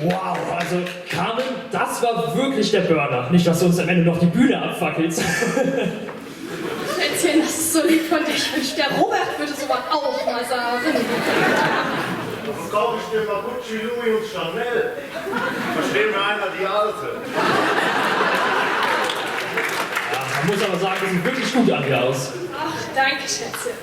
Wow, also Carmen, das war wirklich der Burner. Nicht, dass du uns am Ende noch die Bühne abfackelst. Schätzchen, das ist so lieb von dir. Ich wünschte, der Robert würde sowas auch mal sagen. Sonst kaufe ich mir mal Gucci, Louis und Chanel. Verstehen wir einer die Alte. Ja, man muss aber sagen, das sieht wirklich gut an dir aus. Ach, danke, Schätzchen.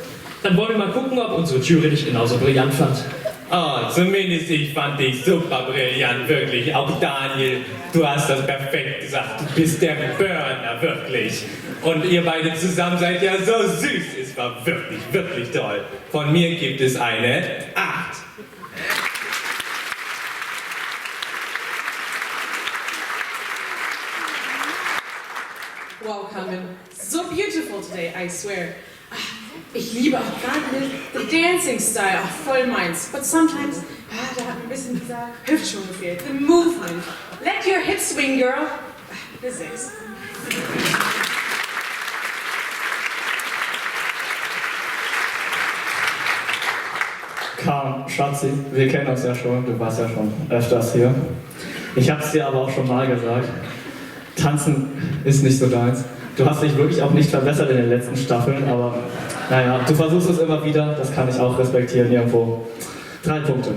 Dann wollen wir mal gucken, ob unsere Jury dich genauso brillant fand. Oh, zumindest ich fand dich super brillant, wirklich. Auch Daniel, du hast das perfekt gesagt. Du bist der Burner, wirklich. Und ihr beide zusammen seid ja so süß. Es war wirklich, wirklich toll. Von mir gibt es eine 8. Wow, Carmen, so beautiful today, I swear. Ich liebe auch gerade the dancing style, auch voll meins. But sometimes, da hat ein bisschen dieser Hüftschwung gefehlt. The movement. Let your hips swing, girl. The 6. Carmen, Schatzi, wir kennen uns ja schon, du warst ja schon öfters hier. Ich hab's dir aber auch schon mal gesagt, Tanzen ist nicht so deins. Du hast dich wirklich auch nicht verbessert in den letzten Staffeln, aber naja, du versuchst es immer wieder, das kann ich auch respektieren irgendwo. 3 Punkte.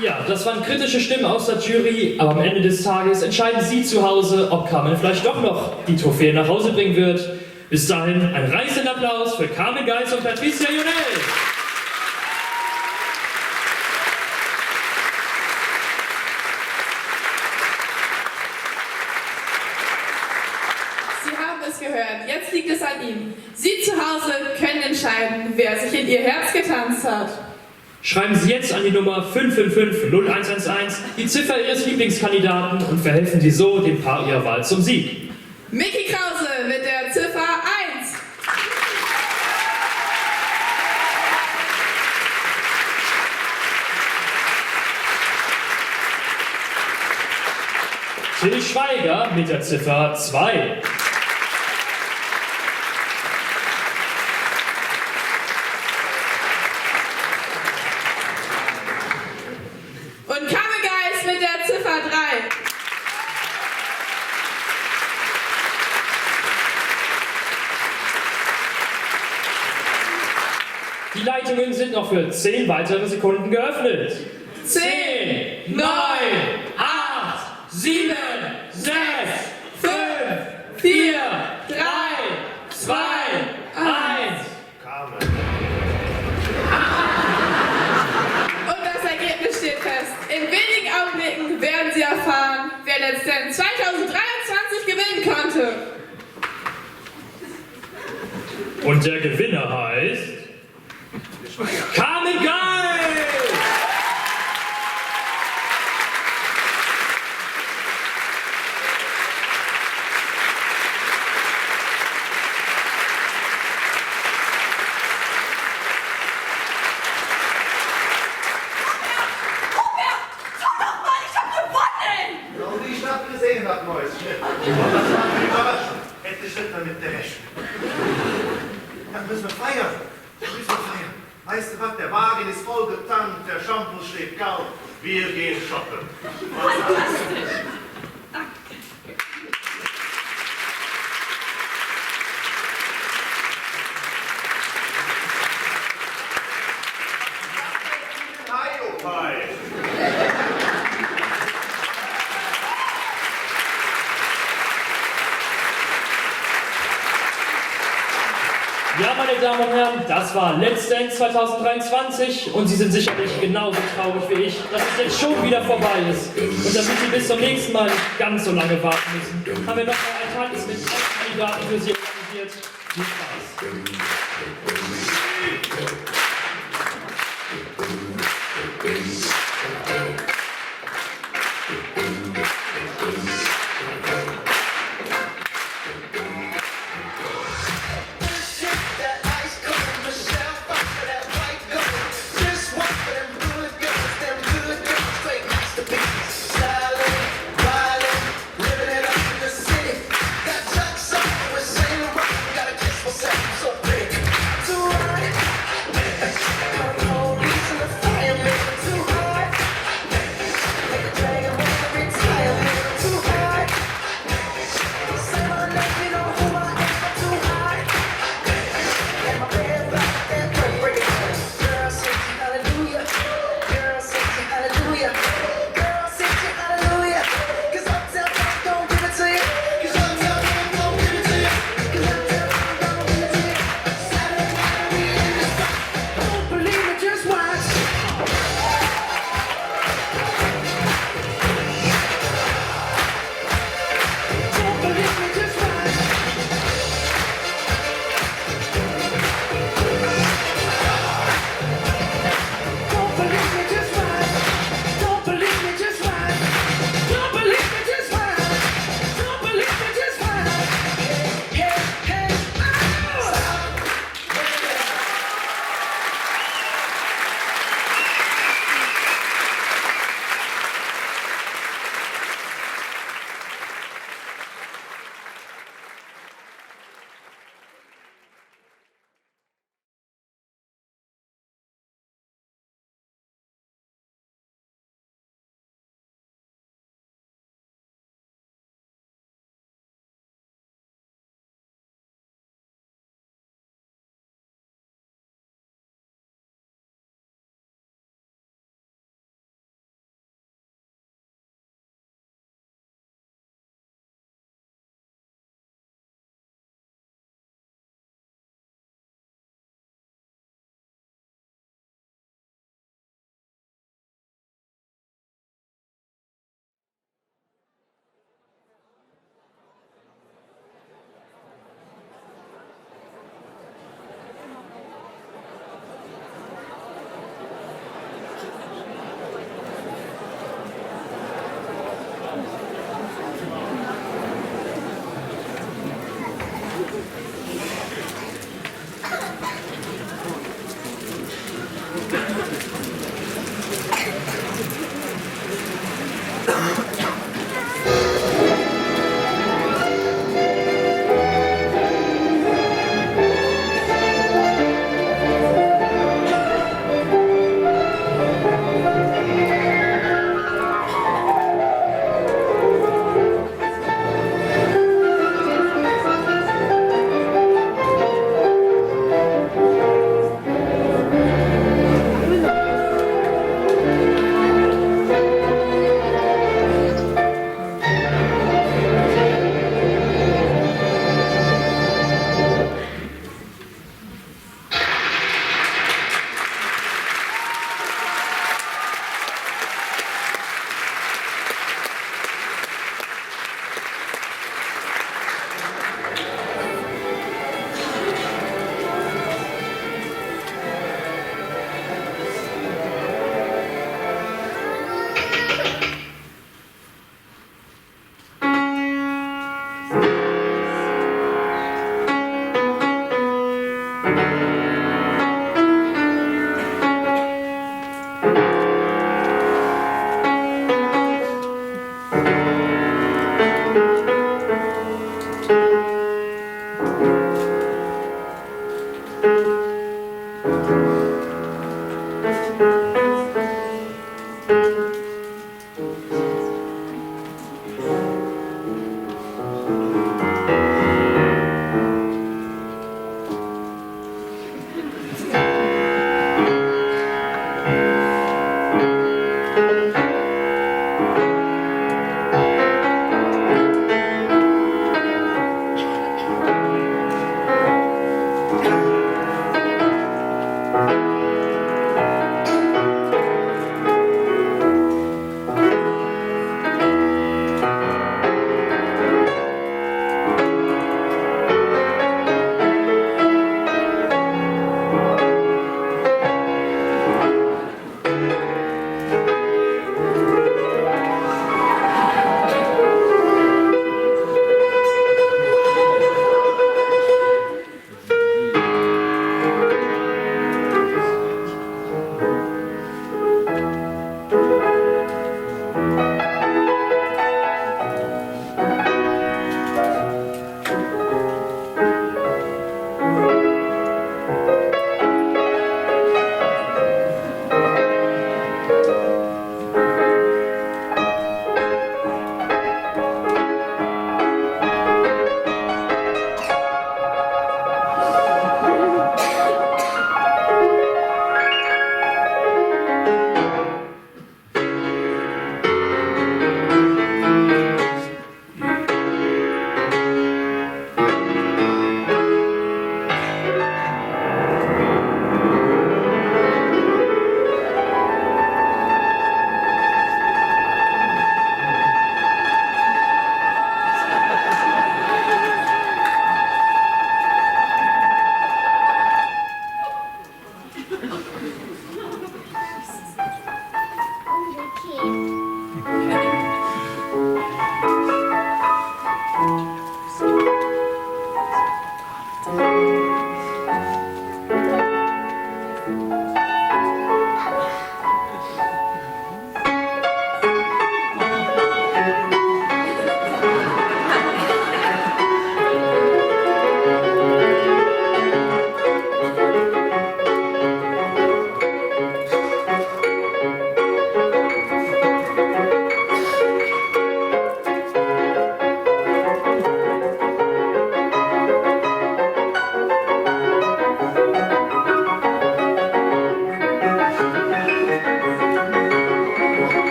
Ja, das waren kritische Stimmen aus der Jury, aber am Ende des Tages entscheiden Sie zu Hause, ob Carmen vielleicht doch noch die Trophäe nach Hause bringen wird. Bis dahin ein reißenden Applaus für Carmen Geis und Patricia Jonell. Sie haben es gehört, jetzt liegt es an Ihnen. Sie zu Hause können entscheiden, wer sich in Ihr Herz getanzt hat. Schreiben Sie jetzt an die Nummer 555-0111 die Ziffer Ihres Lieblingskandidaten und verhelfen Sie so dem Paar Ihrer Wahl zum Sieg. Micky Krause mit der Ziffer 1. Till Schweiger mit der Ziffer 2. Und Carmen Geis mit der Ziffer 3. Die Leitungen sind noch für 10 weitere Sekunden geöffnet. 10, 9, 8, 7, 6, 5, 4, 3, 2023 gewinnen konnte. Und der Gewinner heißt Carmen Geil! Gesehen hat, neues Schritt. Überraschung. Hätte Schritt damit gerechnet. Dann müssen wir feiern. Weißt du was? Der Wagen ist voll getankt, der Shampoo steht kalt. Wir gehen shoppen. Fantastisch. Ja, meine Damen und Herren, das war Let's Dance 2023 und Sie sind sicherlich genauso traurig wie ich, dass es jetzt schon wieder vorbei ist. Und damit Sie bis zum nächsten Mal nicht ganz so lange warten müssen, haben wir noch mal ein Tanz mit 8 Kandidaten für Sie organisiert. Viel Spaß! Too hard.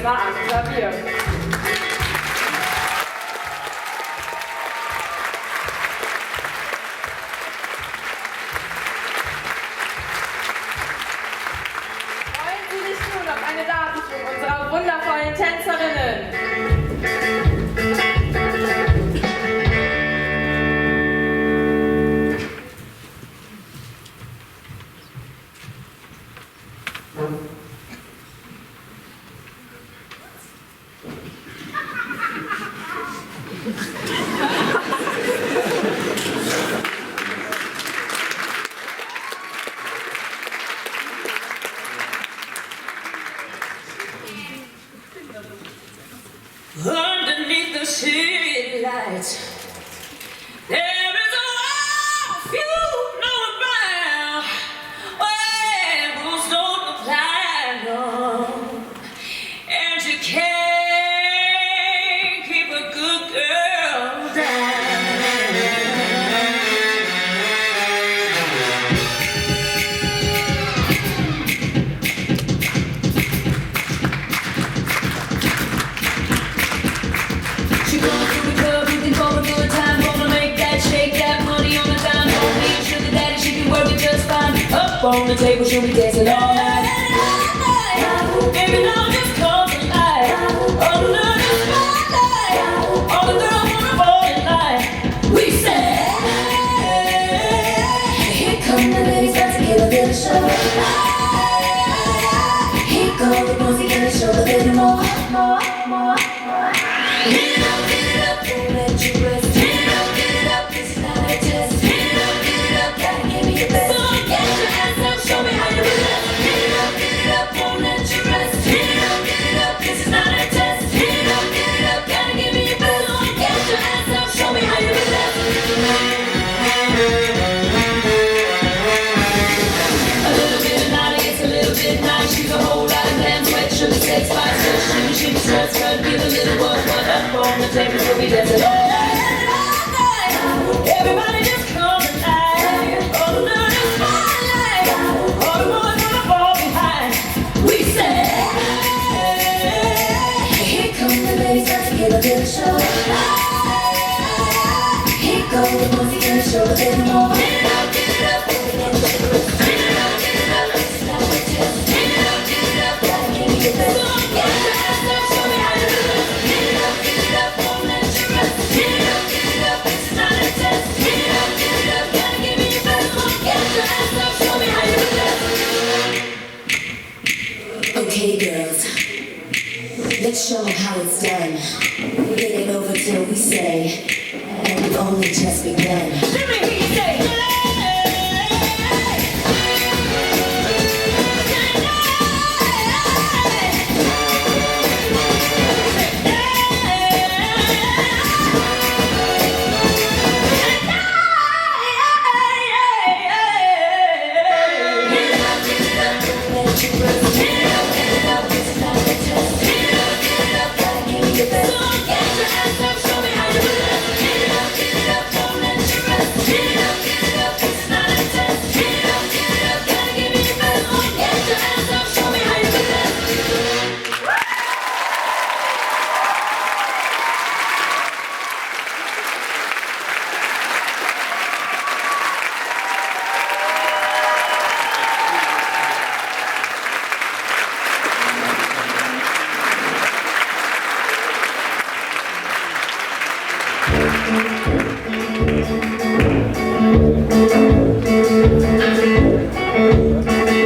erstmal am Klavier. Freuen Sie sich nun auf eine Darbietung unserer wundervollen Tänzerinnen. Underneath the city lights, there is a world few know about, where rules don't apply, no, and you can't keep a good girl down. She going to the club, looking for a good time, gonna make that, shake that money on the dime. Don't need sugar daddy, she can work it just fine. Up on the table, she'll be dancing all night. Baby, now just comes alive. Under the spotlight, all the girls wanna fall in line. We say, here come the ladies, got to give a little show. Here go the boys, gonna show a little more. Get it up, don't let you rest. Get it up, this is not a test. Get it up, gotta give me your best. So get your ass up, show me how you do it. Get it up, won't let you rest. Get it up, this is not a test. Get it up, gotta give me your best. So get your ass up, show me how you do it. A little bit of naughty, it's a little bit nice. She's a whole lot of glam, sweat, sugar, sex, spice, so she struts, cut, give a little work, but up on the table, she'll be dancing all night. Everybody just come alive. Under the spotlight, all the boys wanna fall behind. We say, here come the ladies, got to give a little show. Here go the boys, gonna show a little more. Get it up, it's not a test. Get it up, gotta give me your best. So get your ass up, show me how you do it. Get it up, won't let you rest. Get it up, it's not a test. Get it up, gotta give me your best. So get your ass up, show me how you do it. Okay, girls, let's show them how it's done. Get it over till we say, and we've only just begun. Let me hear you say, hey.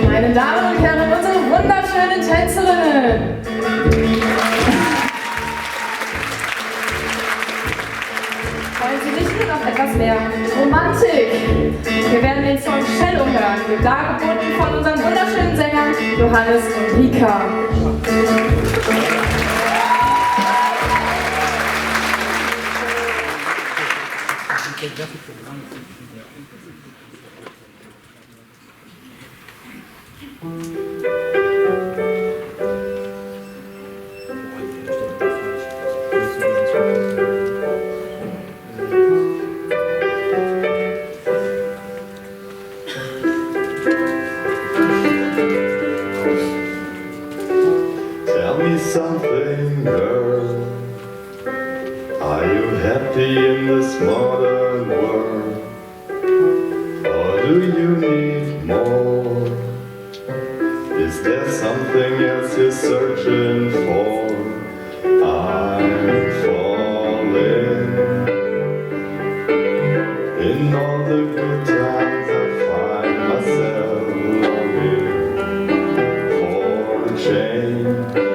Meine Damen und Herren, unsere wunderschönen Tänzerinnen. Wollen Sie nicht nur noch etwas mehr Romantik? Wir werden den Song Cello hören, dargeboten von unseren wunderschönen Sängern Johannes und Rika. Tell me something do you need more? Is there something else you're searching for? I'm falling. In all the good times I find myself longing for a change.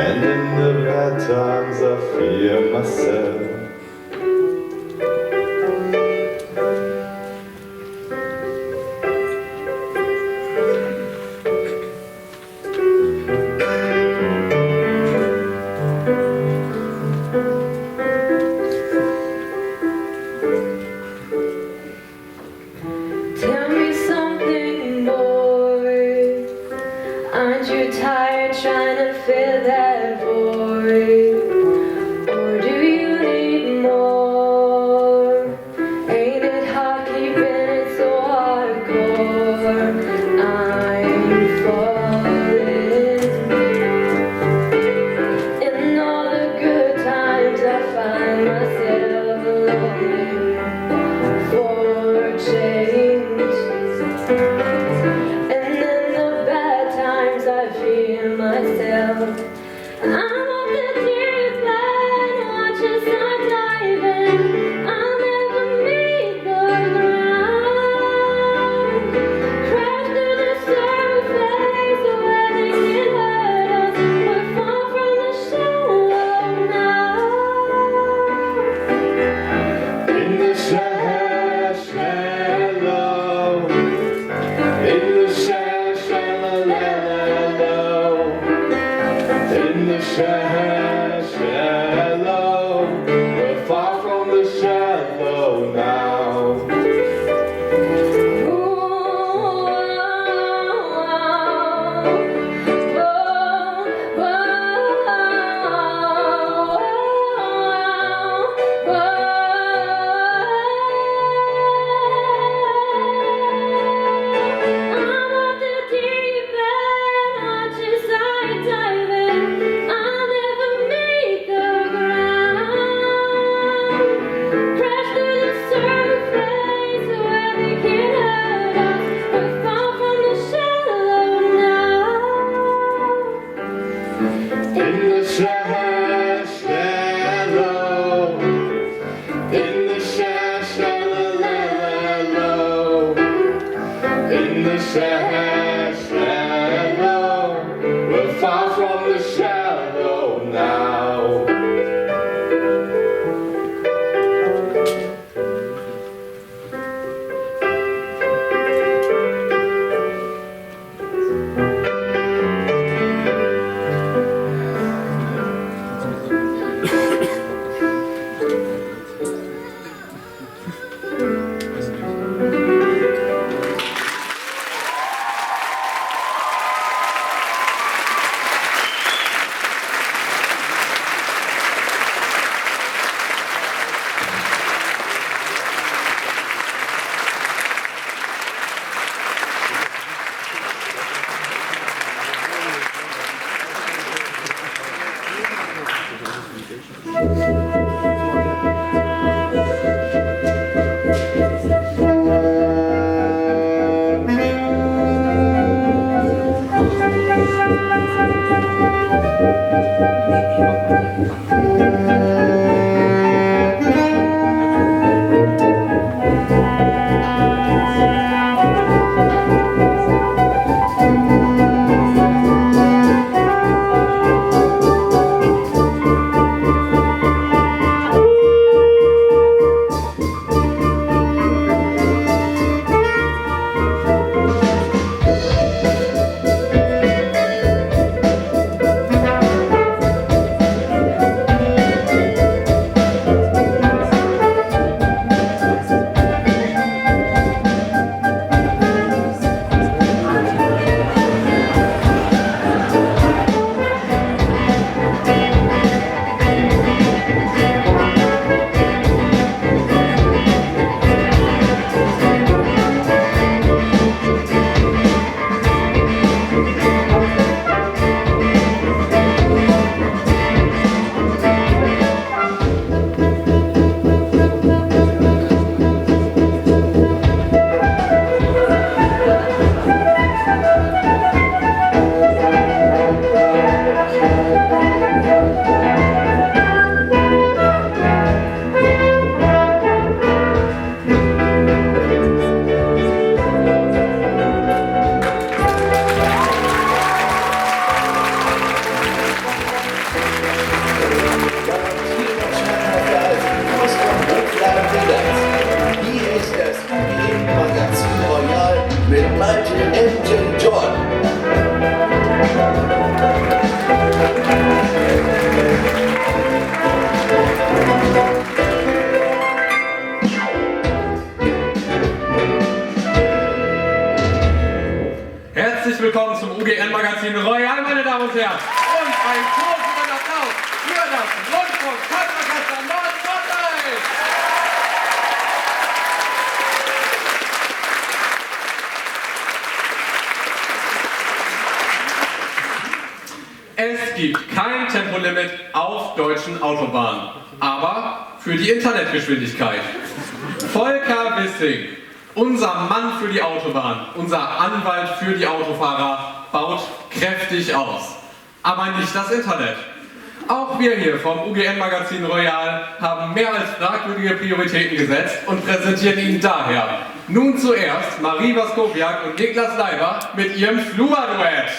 And in the bad times I fear myself. Tell me something, boy. Aren't you tired trying to fill that void? Or do you need more? Ain't it hard keeping it so hardcore? I'm falling. In all the good times I find myself longing for change. And in the bad times I fear myself. I'm on the deep end, watch as I dive in. I'll never meet the ground. Crash through the surface where they can hurt us. We're far from the shallow now. In the shallow, in the shallow, in the shallow, we're far from the shallow now. In the shallow, in the shallow, in the shallow, we're far from the shallow now. alte Elton John. Herzlich willkommen zum UGN-Magazin Royal, meine Damen und Herren. Und ein großen Applaus für das Rundfunk-Kasperorchester Nordrhein. Es gibt kein Tempolimit auf deutschen Autobahnen, aber für die Internetgeschwindigkeit. Volker Wissing, unser Mann für die Autobahn, unser Anwalt für die Autofahrer, baut kräftig aus. Aber nicht das Internet. Auch wir hier vom UGN-Magazin Royal haben mehr als fragwürdige Prioritäten gesetzt und präsentieren Ihnen daher nun zuerst Marie Waskowiak und Niklas Leiber mit ihrem Flua-Duett.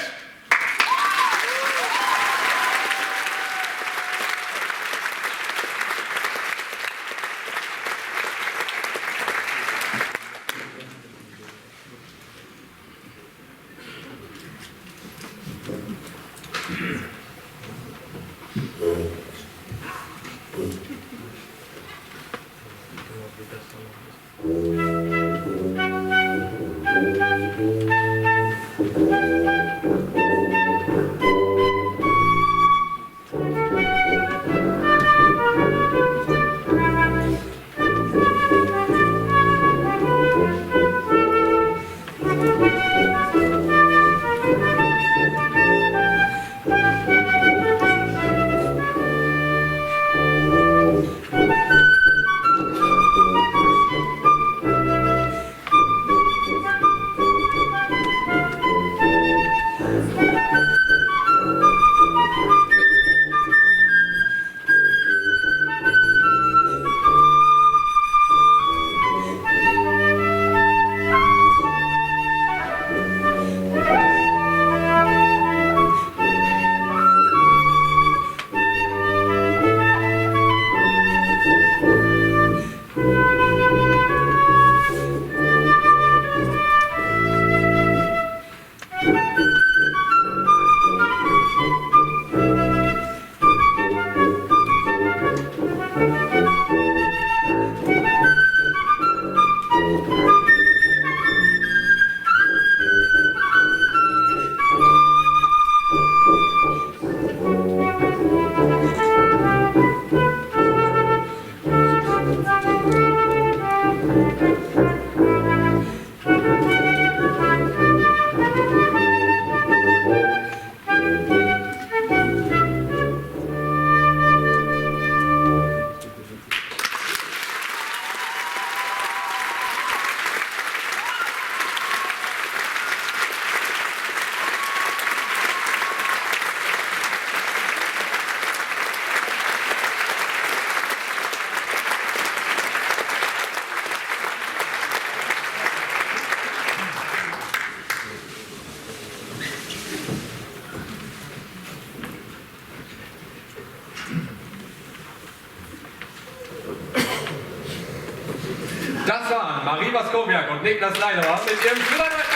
Das waren Marie Waskowiak und Niklas Leider mit ihrem Flua-Duett,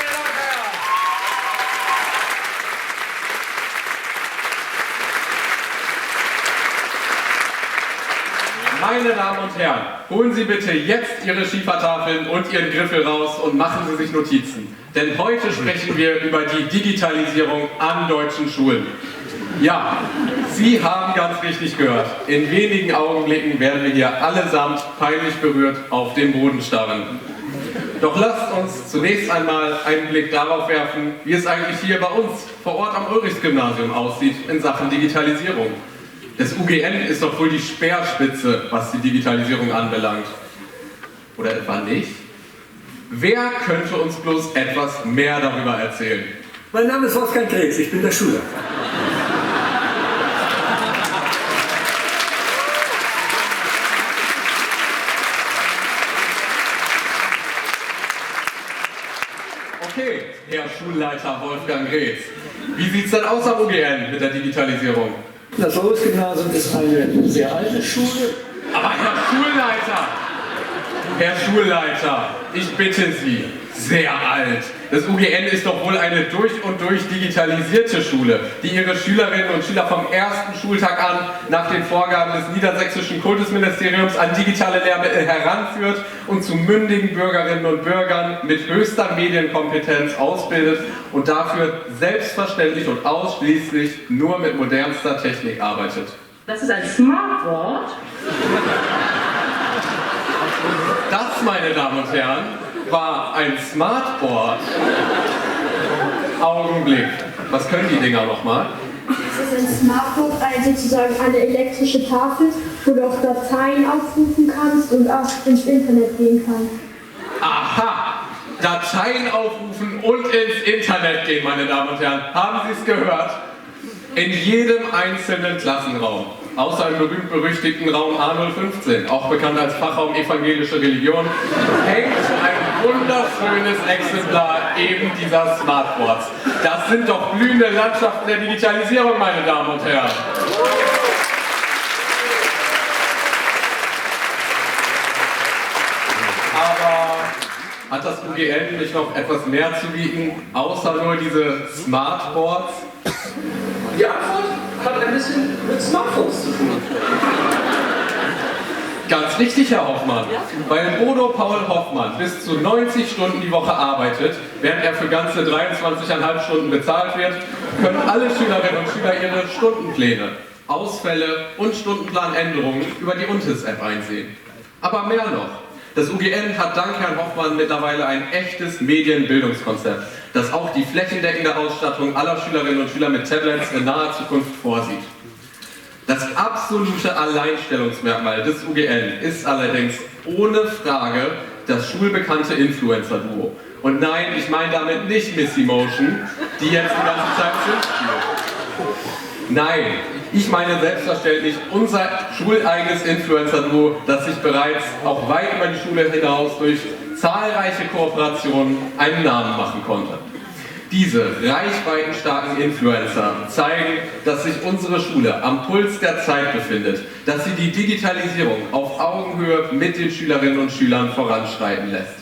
meine Damen und Herren. Meine Damen und Herren, holen Sie bitte jetzt Ihre Schiefertafeln und Ihren Griffel raus und machen Sie sich Notizen. Denn heute sprechen wir über die Digitalisierung an deutschen Schulen. Ja, Sie haben ganz richtig gehört. In wenigen Augenblicken werden wir hier allesamt peinlich berührt auf den Boden starren. Doch lasst uns zunächst einmal einen Blick darauf werfen, wie es eigentlich hier bei uns vor Ort am Ulrichs-Gymnasium aussieht in Sachen Digitalisierung. Das UGN ist doch wohl die Speerspitze, was die Digitalisierung anbelangt. Oder etwa nicht? Wer könnte uns bloß etwas mehr darüber erzählen? Mein Name ist Wolfgang Krebs, ich bin der Schüler. Okay, Herr Schulleiter Wolfgang Krebs. Wie sieht es denn aus am UGN mit der Digitalisierung? Das Ulrichs-Gymnasium ist eine sehr alte Schule. Aber Herr Schulleiter, Herr Schulleiter, ich bitte Sie, sehr alt. Das UGN ist doch wohl eine durch und durch digitalisierte Schule, die ihre Schülerinnen und Schüler vom ersten Schultag an nach den Vorgaben des niedersächsischen Kultusministeriums an digitale Lehrmittel heranführt und zu mündigen Bürgerinnen und Bürgern mit höchster Medienkompetenz ausbildet und dafür selbstverständlich und ausschließlich nur mit modernster Technik arbeitet. Das ist ein Smartboard. Das, meine Damen und Herren, war ein Smartboard. Augenblick. Was können die Dinger nochmal? Das ist ein Smartboard, also sozusagen eine elektrische Tafel, wo du auch Dateien aufrufen kannst und auch ins Internet gehen kannst. Aha! Dateien aufrufen und ins Internet gehen, meine Damen und Herren. Haben Sie es gehört? In jedem einzelnen Klassenraum, außer im berühmt-berüchtigten Raum A015, auch bekannt als Fachraum Evangelische Religion, hängt ein wunderschönes Exemplar eben dieser Smartboards. Das sind doch blühende Landschaften der Digitalisierung, meine Damen und Herren. Aber hat das UGN nicht noch etwas mehr zu bieten, außer nur diese Smartboards? Die Antwort hat ein bisschen mit Smartphones zu tun. Ganz richtig, Herr Hoffmann. Weil Bodo Paul Hoffmann bis zu 90 Stunden die Woche arbeitet, während er für ganze 23,5 Stunden bezahlt wird, können alle Schülerinnen und Schüler ihre Stundenpläne, Ausfälle und Stundenplanänderungen über die UNTIS-App einsehen. Aber mehr noch. Das UGN hat dank Herrn Hoffmann mittlerweile ein echtes Medienbildungskonzept, das auch die flächendeckende Ausstattung aller Schülerinnen und Schüler mit Tablets in naher Zukunft vorsieht. Das absolute Alleinstellungsmerkmal des UGN ist allerdings ohne Frage das schulbekannte Influencer-Duo. Und nein, ich meine damit nicht Missy Motion, die jetzt die ganze Zeit Sims spielt. Nein, ich meine selbstverständlich unser schuleigenes Influencer-Duo, das sich bereits auch weit über die Schule hinaus durch zahlreiche Kooperationen einen Namen machen konnte. Diese reichweitenstarken Influencer zeigen, dass sich unsere Schule am Puls der Zeit befindet, dass sie die Digitalisierung auf Augenhöhe mit den Schülerinnen und Schülern voranschreiten lässt.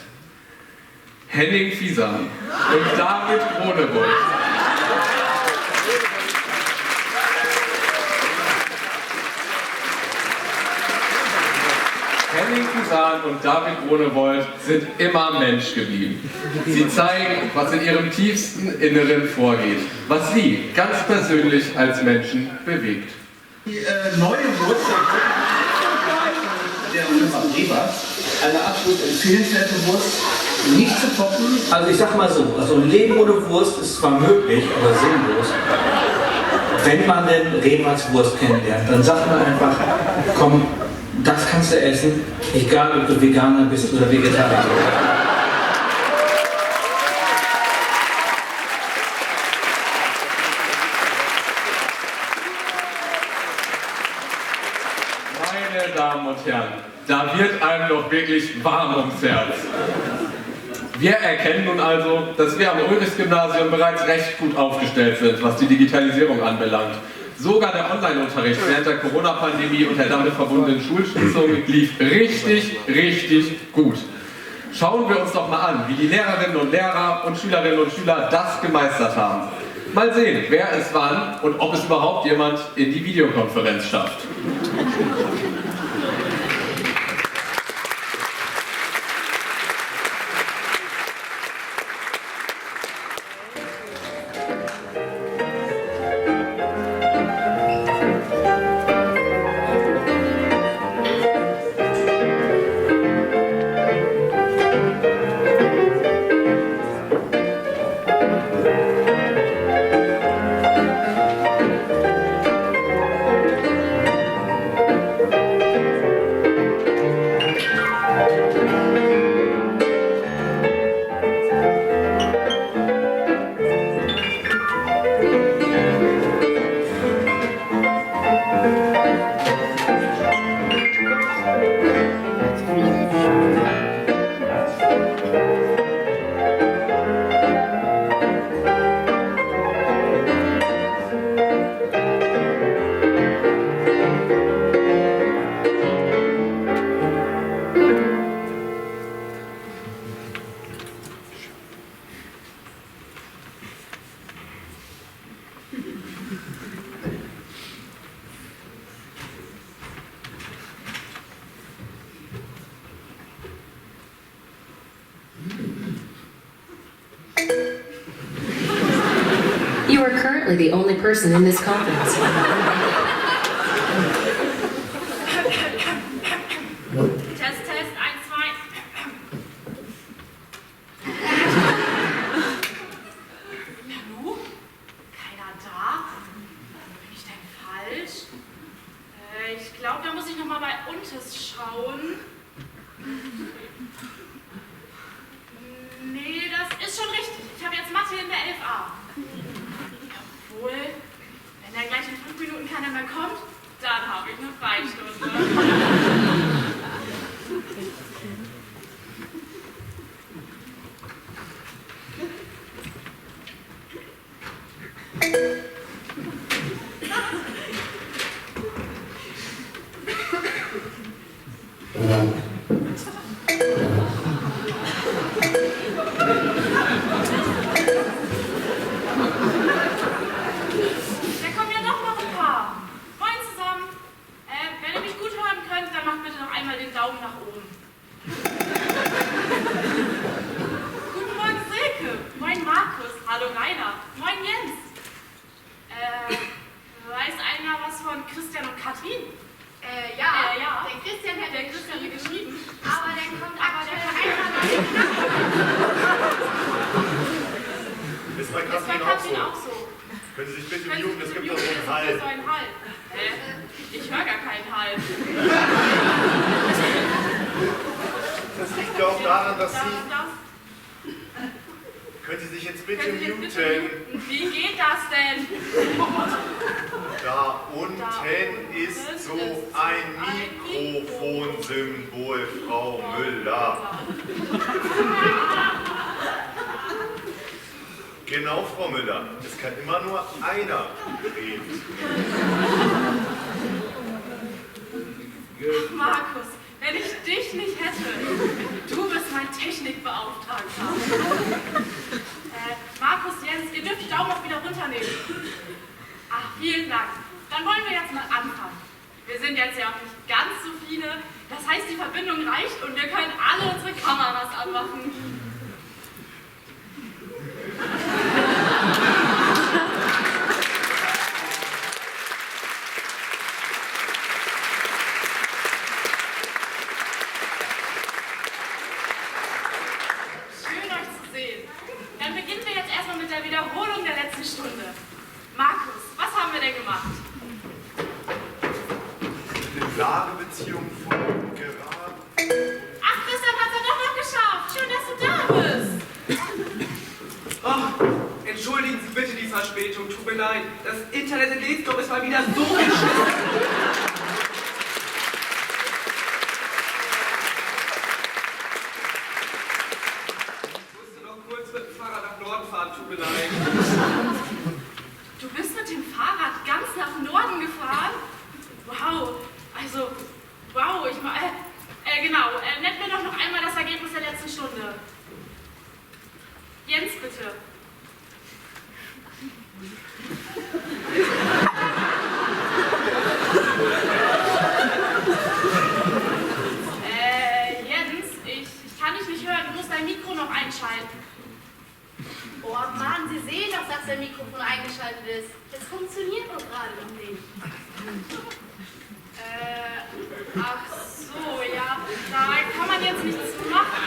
Henning Fiesan und David Gronewold. Henning Fiesan und David Gronewold sind immer Mensch geblieben. Sie zeigen, was in ihrem tiefsten Inneren vorgeht, was sie ganz persönlich als Menschen bewegt. Die neue Wurst der Firma Reber, eine absolut empfehlenswerte Wurst, nicht zu toppen. Also ich sag mal so, also ein Leben ohne Wurst ist zwar möglich, aber sinnlos. Wenn man denn Rebers Wurst kennenlernt, dann sagt man einfach, komm, das kannst du essen, egal ob du Veganer bist oder Vegetarier. Meine Damen und Herren, da wird einem doch wirklich warm ums Herz. Wir erkennen nun also, dass wir am Ulrichs-Gymnasium bereits recht gut aufgestellt sind, was die Digitalisierung anbelangt. Sogar der Online-Unterricht während der Corona-Pandemie und der damit verbundenen Schulschließung lief richtig, richtig gut. Schauen wir uns doch mal an, wie die Lehrerinnen und Lehrer und Schülerinnen und Schüler das gemeistert haben. Mal sehen, wer es wann und ob es überhaupt jemand in die Videokonferenz schafft. You are currently the only person in this conference. Test, 1, 2. Nanu? Keiner da? Bin ich denn falsch? Ich glaube, da muss ich nochmal bei Untes schauen. Nee, das ist schon richtig. Ich habe jetzt Mathe in der 11a. Obwohl, wenn da gleich in 5 Minuten keiner mehr kommt, dann habe ich eine Freistunde. Genau, Frau Müller. Es kann immer nur einer reden. Markus, wenn ich dich nicht hätte, du bist mein Technikbeauftragter. Markus, Jens, ihr dürft die Daumen auch wieder runternehmen. Ach, vielen Dank. Dann wollen wir jetzt mal anfangen. Wir sind jetzt ja auch nicht ganz so viele. Das heißt, die Verbindung reicht und wir können alle unsere Kameras anmachen. Schön, euch zu sehen. Dann beginnen wir jetzt erstmal mit der Wiederholung der letzten Stunde. Markus, was haben wir denn gemacht? Die Lagebeziehung von gerade. Ach, Christian hat es doch noch geschafft. Schön, dass du da bist. Ach, entschuldigen Sie bitte die Verspätung, tut mir leid. Das Internet in Leesdorf ist mal wieder so beschissen. Ich musste noch kurz mit dem Fahrrad nach Norden fahren, tut mir leid. Du bist mit dem Fahrrad ganz nach Norden gefahren? Wow, also, wow, ich meine, genau, nennt mir doch noch einmal das Ergebnis der letzten Stunde. Jens, bitte. Jens, ich kann dich nicht hören, du musst dein Mikro noch einschalten. Oh Mann, Sie sehen doch, dass der Mikrofon eingeschaltet ist. Es funktioniert doch gerade noch nicht. Ach so, ja, da kann man jetzt nichts machen.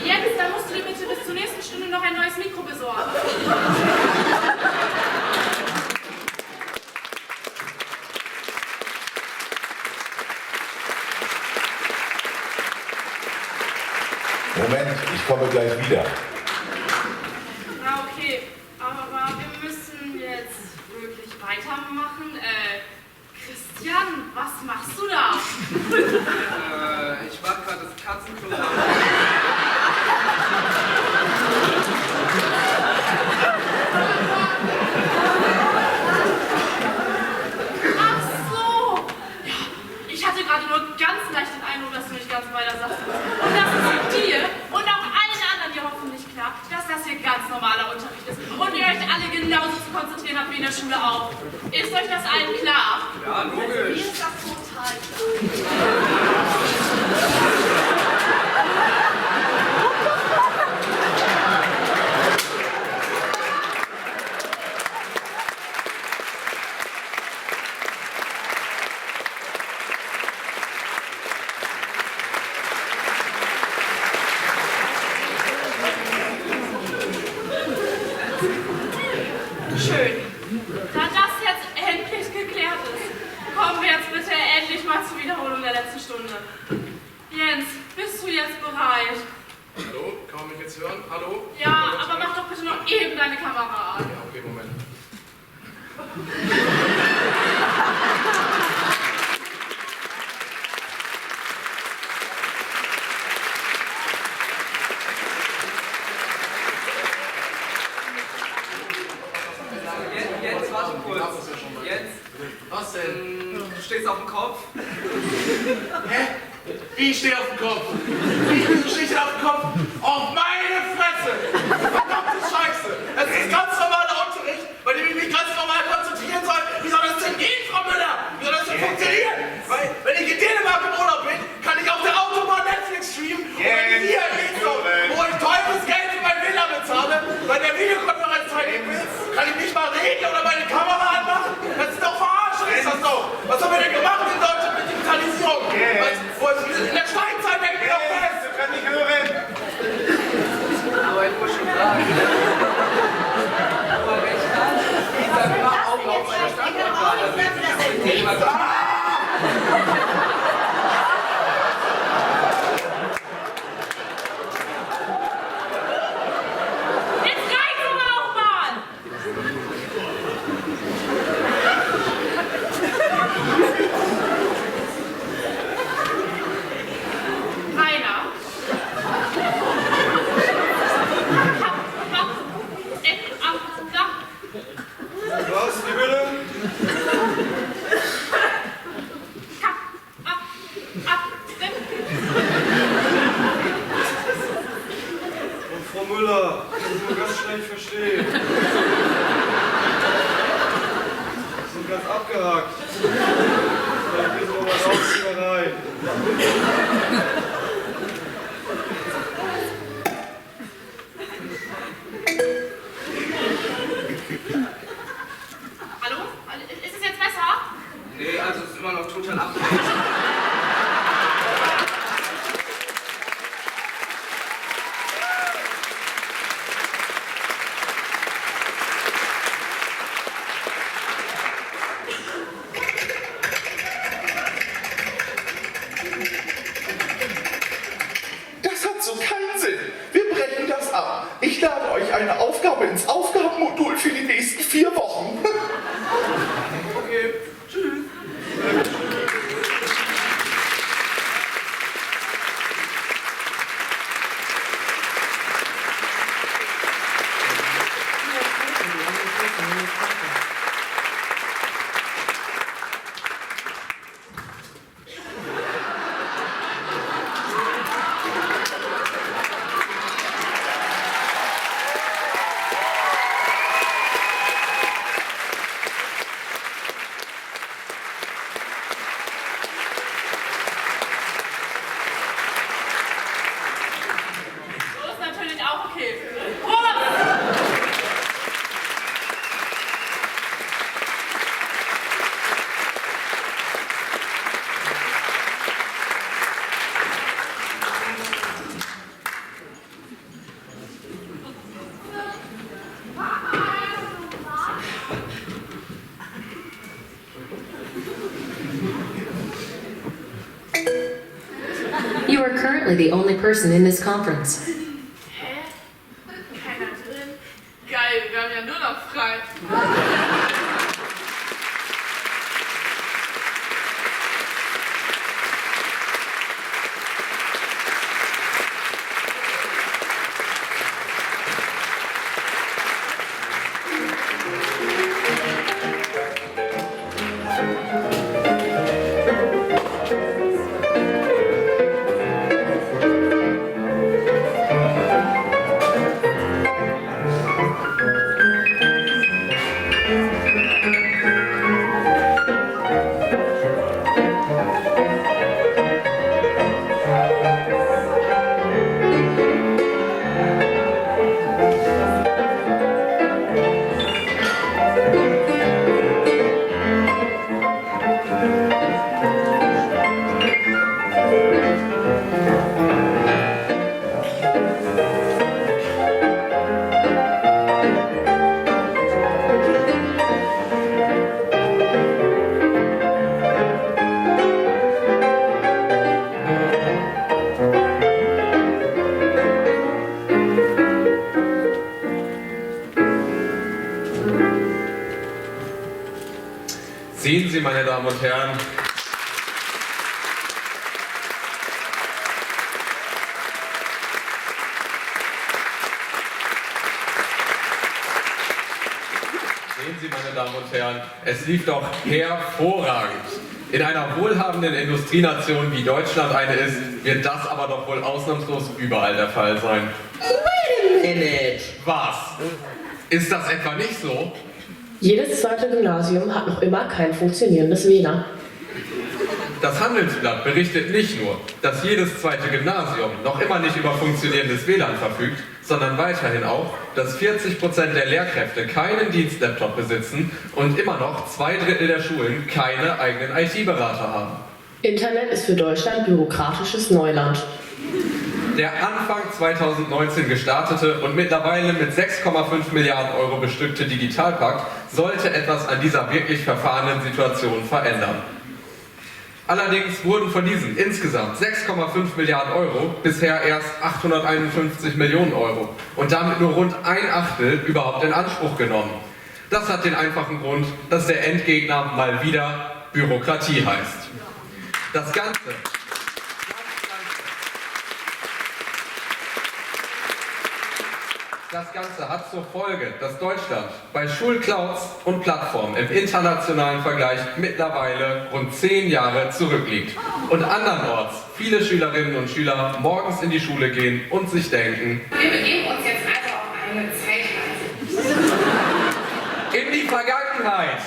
Jens, da musst du dir bitte bis zur nächsten Stunde noch ein neues Mikro besorgen. Moment, ich komme gleich wieder. Na okay, aber wir müssen jetzt wirklich weitermachen. Christian, was machst du da? Ich mach gerade das Katzenklo. Ach so! Ja, ich hatte gerade nur ganz leicht den Eindruck, dass du nicht ganz bei der Sache bist. Und das ist dir und auch allen anderen hier hoffentlich klar, dass das hier ganz normaler Unterricht ist und ihr euch alle genauso zu konzentrieren habt wie in der Schule auch. Ist euch das allen klar? Ja, logisch. Mir ist das total klar. Schön. Da das jetzt endlich geklärt ist, kommen wir jetzt bitte endlich mal zur Wiederholung der letzten Stunde. Jens, bist du jetzt bereit? Hallo, kann man mich jetzt hören? Hallo? Ja, aber mach doch bitte noch eben deine Kamera an. Ja, okay, Moment. Jens, warte kurz. Jens, was denn? Du stehst auf dem Kopf. Hä? Wie ich stehe auf dem Kopf? Wie stehe ich denn auf dem Kopf? Auf meine Fresse! Verdammte Scheiße! Das ist ganz normaler Unterricht, bei dem ich mich ganz normal konzentrieren soll. Wie soll das denn gehen, Frau Müller? Wie soll das denn funktionieren? Weil, wenn ich in Dänemark im Urlaub bin, kann ich auf der Autobahn Netflix streamen. Und wenn ich hier in Wiesdorf, wo ich teures Geld für mein Villa bezahle, bei der Videokonferenz teilnehmen will, kann ich nicht mal reden oder meine Kamera anmachen? Das ist doch verarschen, ist das doch! Was haben wir denn gemacht in Deutschland mit Digitalisierung? In der Steinzeit denken wir doch fest! Ich kann nicht hören! Aber ich muss schon sagen, aber recht hat, dieser immer auch auf meiner Standortkarte. Jetzt reicht's aber auch mal! Rainer? Was, wie bitte? Und Frau Müller, ich kann nur ganz schlecht verstehen. Sie sind ganz abgehackt. Vielleicht gehen Sie noch mal raus rein. Hallo? Ist es jetzt besser? Nee, also es ist immer noch total abgehackt. Das hat so keinen Sinn. Wir brechen das ab. Ich lade euch eine Aufgabe ins Aufgabenmodul für die nächsten 4 Wochen. Okay, tschüss. So ist natürlich auch okay. Prost! You are currently the only person in this conference. Hä? Keiner drin? Geil, wir haben ja nur noch frei. Sehen Sie, meine Damen und Herren, es lief doch hervorragend. In einer wohlhabenden Industrienation wie Deutschland eine ist, wird das aber doch wohl ausnahmslos überall der Fall sein. Wait a minute. Was? Ist das etwa nicht so? Jedes zweite Gymnasium hat noch immer kein funktionierendes WLAN. Das Handelsblatt berichtet nicht nur, dass jedes zweite Gymnasium noch immer nicht über funktionierendes WLAN verfügt, sondern weiterhin auch, dass 40% der Lehrkräfte keinen Dienstlaptop besitzen und immer noch 2/3 der Schulen keine eigenen IT-Berater haben. Internet ist für Deutschland bürokratisches Neuland. Der Anfang 2019 gestartete und mittlerweile mit 6,5 Milliarden Euro bestückte Digitalpakt sollte etwas an dieser wirklich verfahrenen Situation verändern. Allerdings wurden von diesen insgesamt 6,5 Milliarden Euro bisher erst 851 Millionen Euro und damit nur rund 1/8 überhaupt in Anspruch genommen. Das hat den einfachen Grund, dass der Endgegner mal wieder Bürokratie heißt. Das Ganze hat zur Folge, dass Deutschland bei Schulclouds und Plattformen im internationalen Vergleich mittlerweile rund 10 Jahre zurückliegt und andernorts viele Schülerinnen und Schüler morgens in die Schule gehen und sich denken: Wir begeben uns jetzt also auf eine Zeitreise. In die Vergangenheit!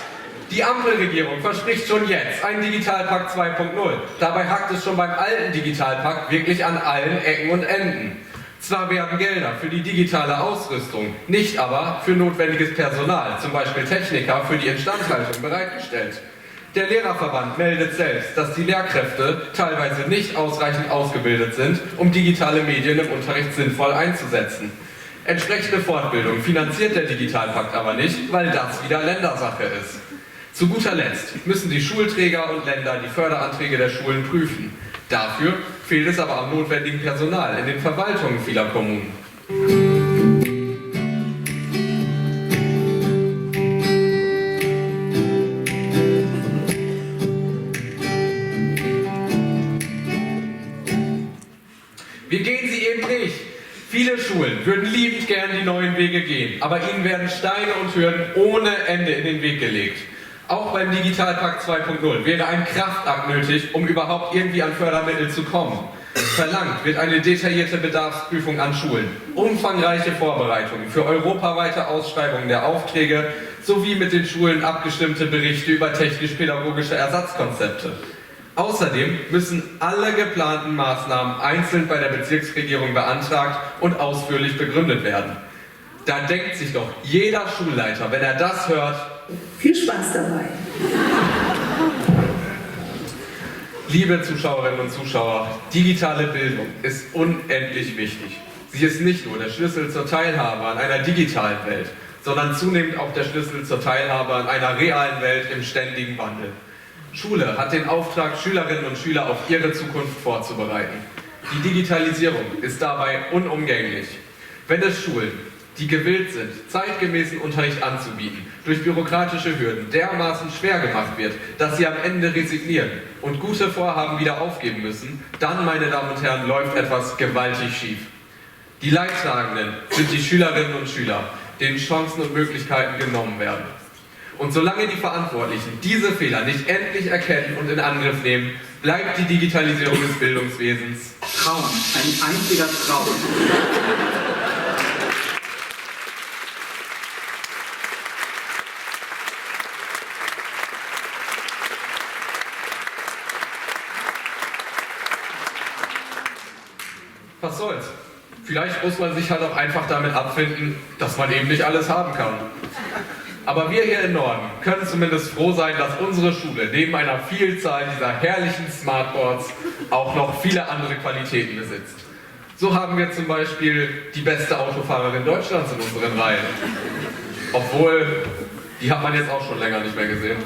Die Ampelregierung verspricht schon jetzt einen Digitalpakt 2.0. Dabei hakt es schon beim alten Digitalpakt wirklich an allen Ecken und Enden. Zwar werden Gelder für die digitale Ausrüstung, nicht aber für notwendiges Personal, zum Beispiel Techniker, für die Instandhaltung bereitgestellt. Der Lehrerverband meldet selbst, dass die Lehrkräfte teilweise nicht ausreichend ausgebildet sind, um digitale Medien im Unterricht sinnvoll einzusetzen. Entsprechende Fortbildung finanziert der Digitalpakt aber nicht, weil das wieder Ländersache ist. Zu guter Letzt müssen die Schulträger und Länder die Förderanträge der Schulen prüfen. Dafür fehlt es aber am notwendigen Personal in den Verwaltungen vieler Kommunen. Wir gehen sie eben nicht. Viele Schulen würden liebend gern die neuen Wege gehen, aber ihnen werden Steine und Hürden ohne Ende in den Weg gelegt. Auch beim Digitalpakt 2.0 wäre ein Kraftakt nötig, um überhaupt irgendwie an Fördermittel zu kommen. Verlangt wird eine detaillierte Bedarfsprüfung an Schulen, umfangreiche Vorbereitungen für europaweite Ausschreibungen der Aufträge sowie mit den Schulen abgestimmte Berichte über technisch-pädagogische Ersatzkonzepte. Außerdem müssen alle geplanten Maßnahmen einzeln bei der Bezirksregierung beantragt und ausführlich begründet werden. Da denkt sich doch jeder Schulleiter, wenn er das hört: Viel Spaß dabei. Liebe Zuschauerinnen und Zuschauer, digitale Bildung ist unendlich wichtig. Sie ist nicht nur der Schlüssel zur Teilhabe an einer digitalen Welt, sondern zunehmend auch der Schlüssel zur Teilhabe an einer realen Welt im ständigen Wandel. Schule hat den Auftrag, Schülerinnen und Schüler auf ihre Zukunft vorzubereiten. Die Digitalisierung ist dabei unumgänglich. Wenn es Schulen, die gewillt sind, zeitgemäßen Unterricht anzubieten, durch bürokratische Hürden dermaßen schwer gemacht wird, dass sie am Ende resignieren und gute Vorhaben wieder aufgeben müssen, dann, meine Damen und Herren, läuft etwas gewaltig schief. Die Leidtragenden sind die Schülerinnen und Schüler, denen Chancen und Möglichkeiten genommen werden. Und solange die Verantwortlichen diese Fehler nicht endlich erkennen und in Angriff nehmen, bleibt die Digitalisierung des Bildungswesens Traum, ein einziger Traum. Was soll's? Vielleicht muss man sich halt auch einfach damit abfinden, dass man eben nicht alles haben kann. Aber wir hier im Norden können zumindest froh sein, dass unsere Schule neben einer Vielzahl dieser herrlichen Smartboards auch noch viele andere Qualitäten besitzt. So haben wir zum Beispiel die beste Autofahrerin Deutschlands in unseren Reihen. Obwohl, die hat man jetzt auch schon länger nicht mehr gesehen.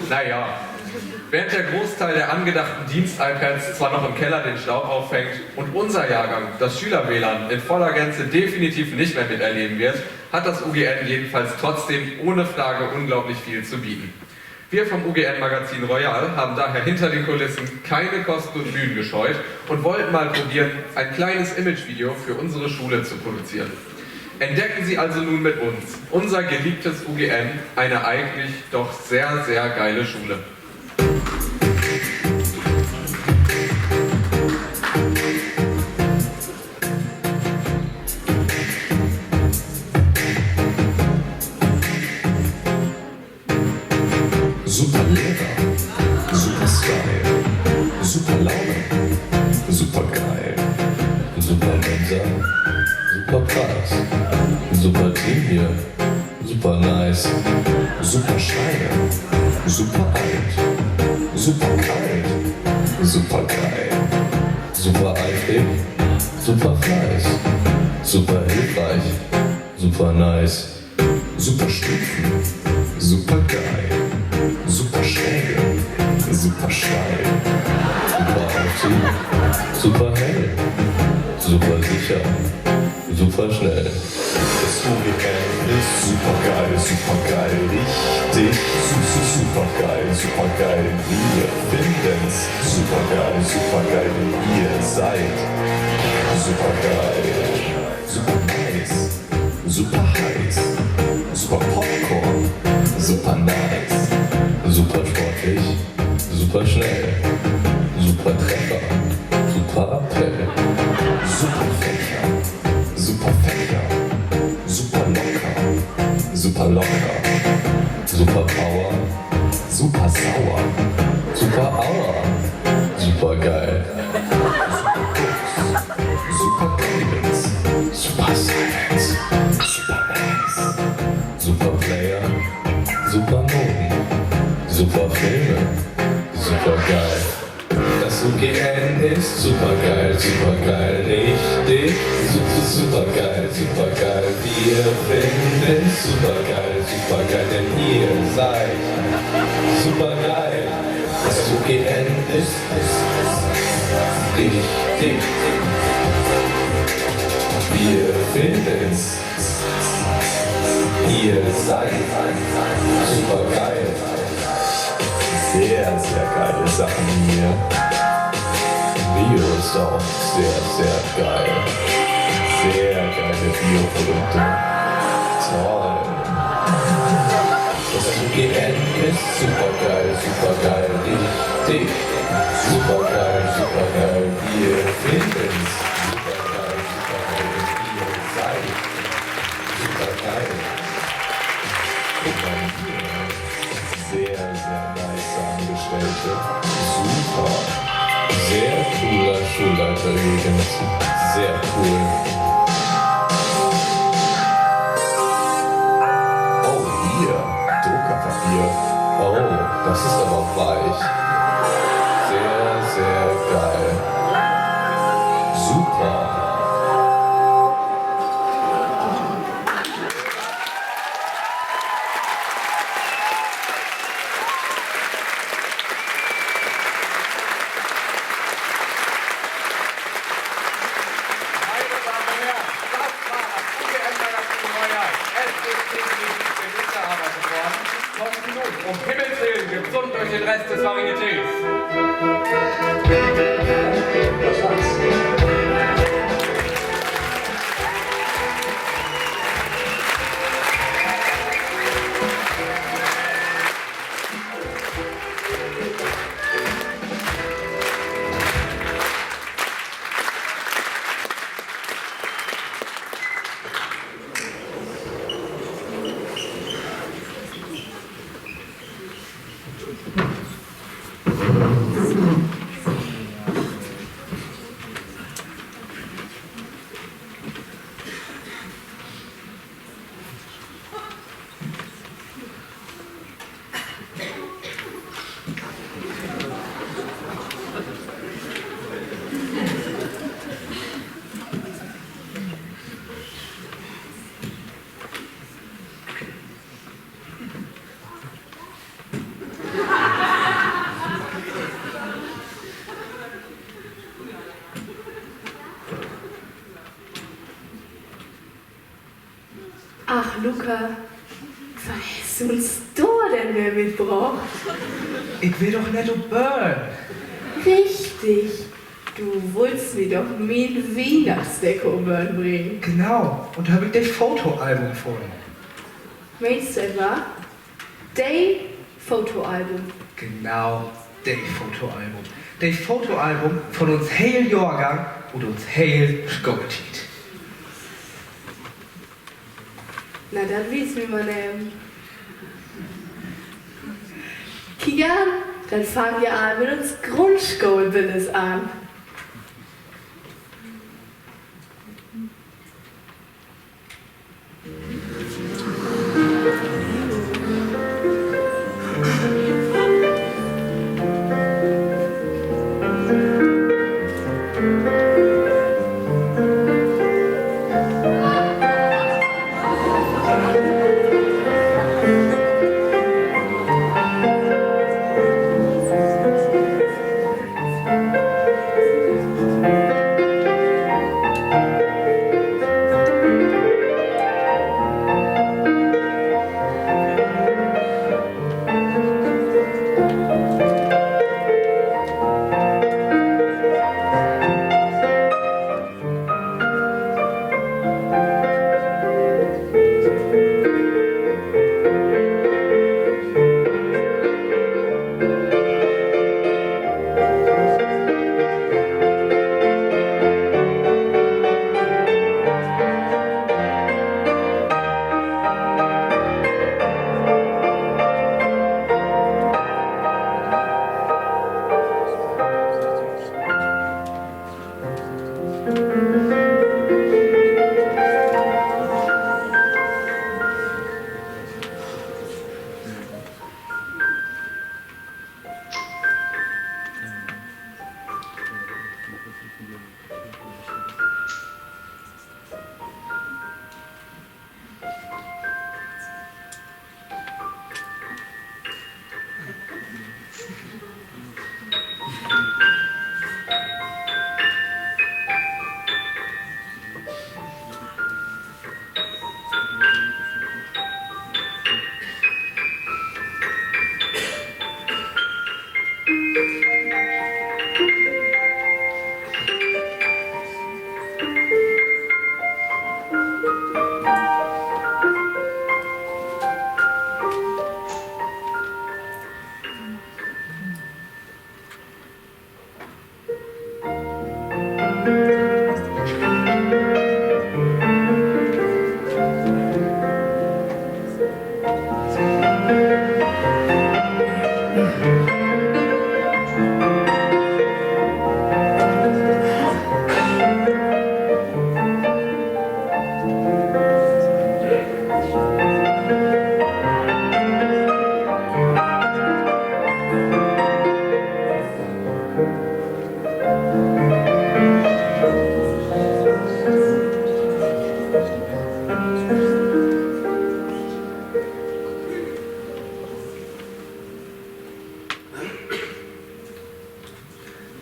Naja, Während der Großteil der angedachten Dienst-iPads zwar noch im Keller den Staub auffängt und unser Jahrgang das Schüler-WLAN in voller Gänze definitiv nicht mehr miterleben wird, hat das UGN jedenfalls trotzdem ohne Frage unglaublich viel zu bieten. Wir vom UGN-Magazin Royal haben daher hinter den Kulissen keine Kosten und Mühen gescheut und wollten mal probieren, ein kleines Imagevideo für unsere Schule zu produzieren. Entdecken Sie also nun mit uns, unser geliebtes UGN, eine eigentlich doch sehr, sehr geile Schule. Super Lehrer, super Style, super Laune, super geil, super Mensa, super Preis, super Team hier, super nice, super Scheine, super alt, super kalt, super geil, super eifrig, super Fleiß, super hilfreich, super nice, super Stufen, super geil. Super schräge, super steil, super Aufzug, super hell, super sicher, super schnell. Das UGN ist super geil, richtig super geil. Wir finden's super geil, denn ihr seid super geil, super nice, super heiß, super Popcorn, super nice. Super sportlich, super schnell, super Treffer, super Appell, super Fächer, super locker, super Power, super sauer, super Aua, super geil, super Guidance, super Silence, super nice, super Player, super Noten. Super Filme, super geil. Das UGN ist super geil, richtig super geil. Wir finden super geil, denn ihr seid super geil. Das UGN ist richtig. Wir finden's. Ihr seid super geil. Sehr geile Sachen hier. Bio ist auch sehr geil. Sehr geile Bioprodukte. Toll. Das UGN ist super geil, richtig. Super geil. Wir finden's. Super geil. Ihr seid super geil. Guck mal hier. Sehr nice Angestellte. Super. Sehr cooler Schulleiter übrigens. Sehr cool. Oh, hier. Druckerpapier. Oh, das ist aber weich. Sehr geil. Super. Um Himmels Willen, gesund durch den Rest des Varietés. Ach, Luca, was hast du uns da denn mehr mitgebracht? Ich will doch nicht auf Burn. Richtig. Du wolltest mir doch mein Weihnachtsdeko bringen. Genau, und da habe ich das Fotoalbum gefunden. Meinst du etwa? Dein Fotoalbum. Genau, das Fotoalbum. Das Fotoalbum von uns heil Jahrgang und uns heil Schulzeit. Na, das wissen wir mal nicht. Kick an, dann fangen wir an mit uns Grundschulbildes an.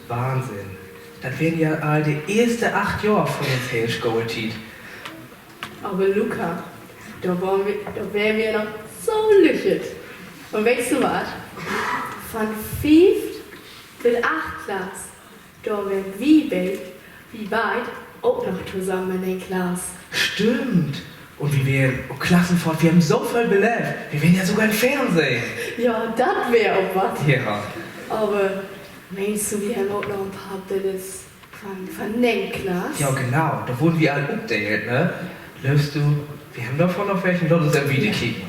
Wahnsinn. Das wären ja all die ersten 8 Jahre von uns heil Schulzeit. Aber Luca, da wären wir noch so lüchtet. Und weißt du was? Von 5. bis 8. Klasse, da wären wie weit auch noch zusammen in der Klasse. Stimmt. Und wir wären auf Klassenfahrt, wir haben so viel belebt. Wir wären ja sogar im Fernsehen. Ja, das wäre auch was. Ja. Aber meinst du, wir haben auch noch ein paar Bilder von der Klasse? Ja, genau. Da wurden wir alle updated, ne? Löst du, wir haben davon noch welchen, lass uns ein Video kicken.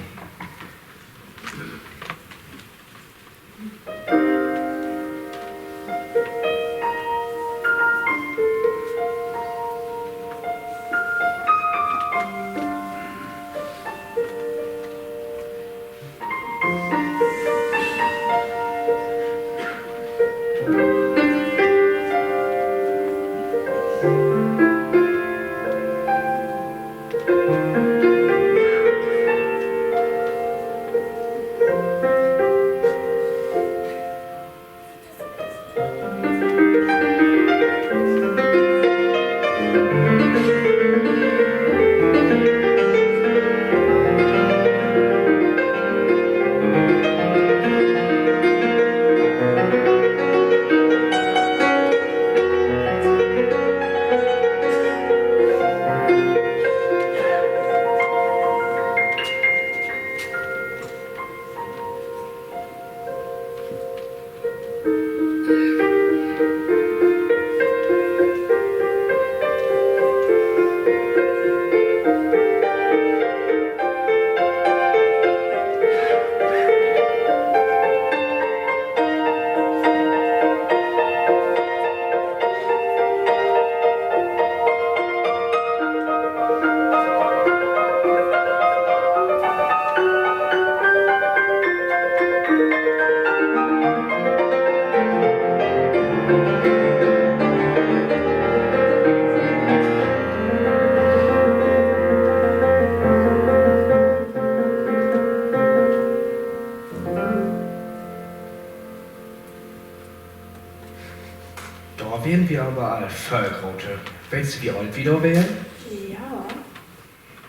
werden wir aber alle Vollgrote. Willst du wie alt wieder werden? Ja,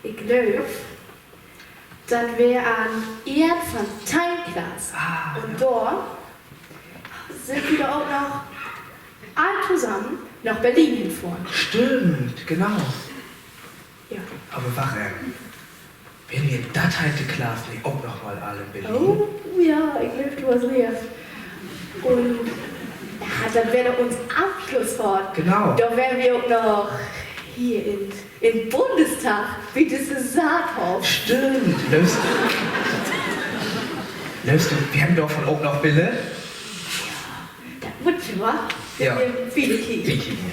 ich glaube, das wäre an Erd von Teilklasse. Und dort sind wir auch noch alle zusammen nach Berlin hinfahren. Stimmt, genau. Ja. Aber warum? Wenn wir das heute Klasse nicht auch noch mal alle in Berlin? Oh, ja, ich glaube, du hast recht. Und ja, dann wäre doch unser Abschlussfahrt. Genau. Da wären wir auch noch hier im Bundestag, wie dieses Saathaus. Stimmt. Löst du, wir haben davon auch noch Bilder? Das wird schon, wa? Ja. Wir viele Kinder. Wir kicken.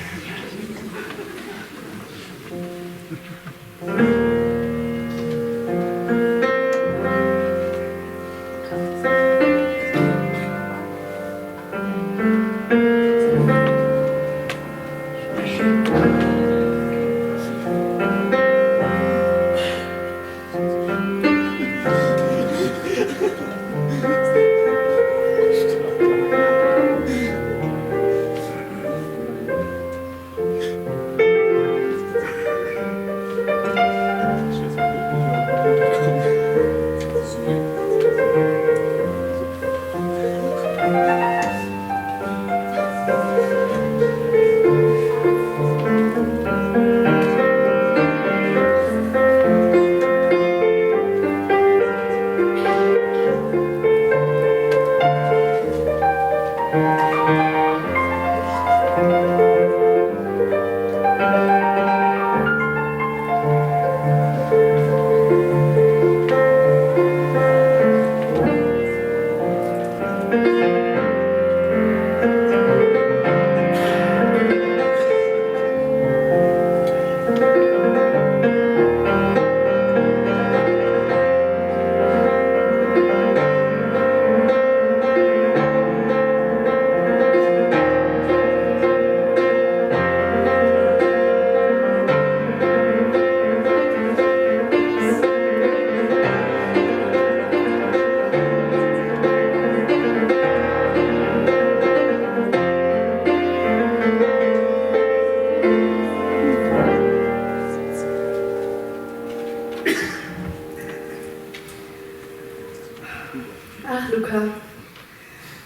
Ach, Luca,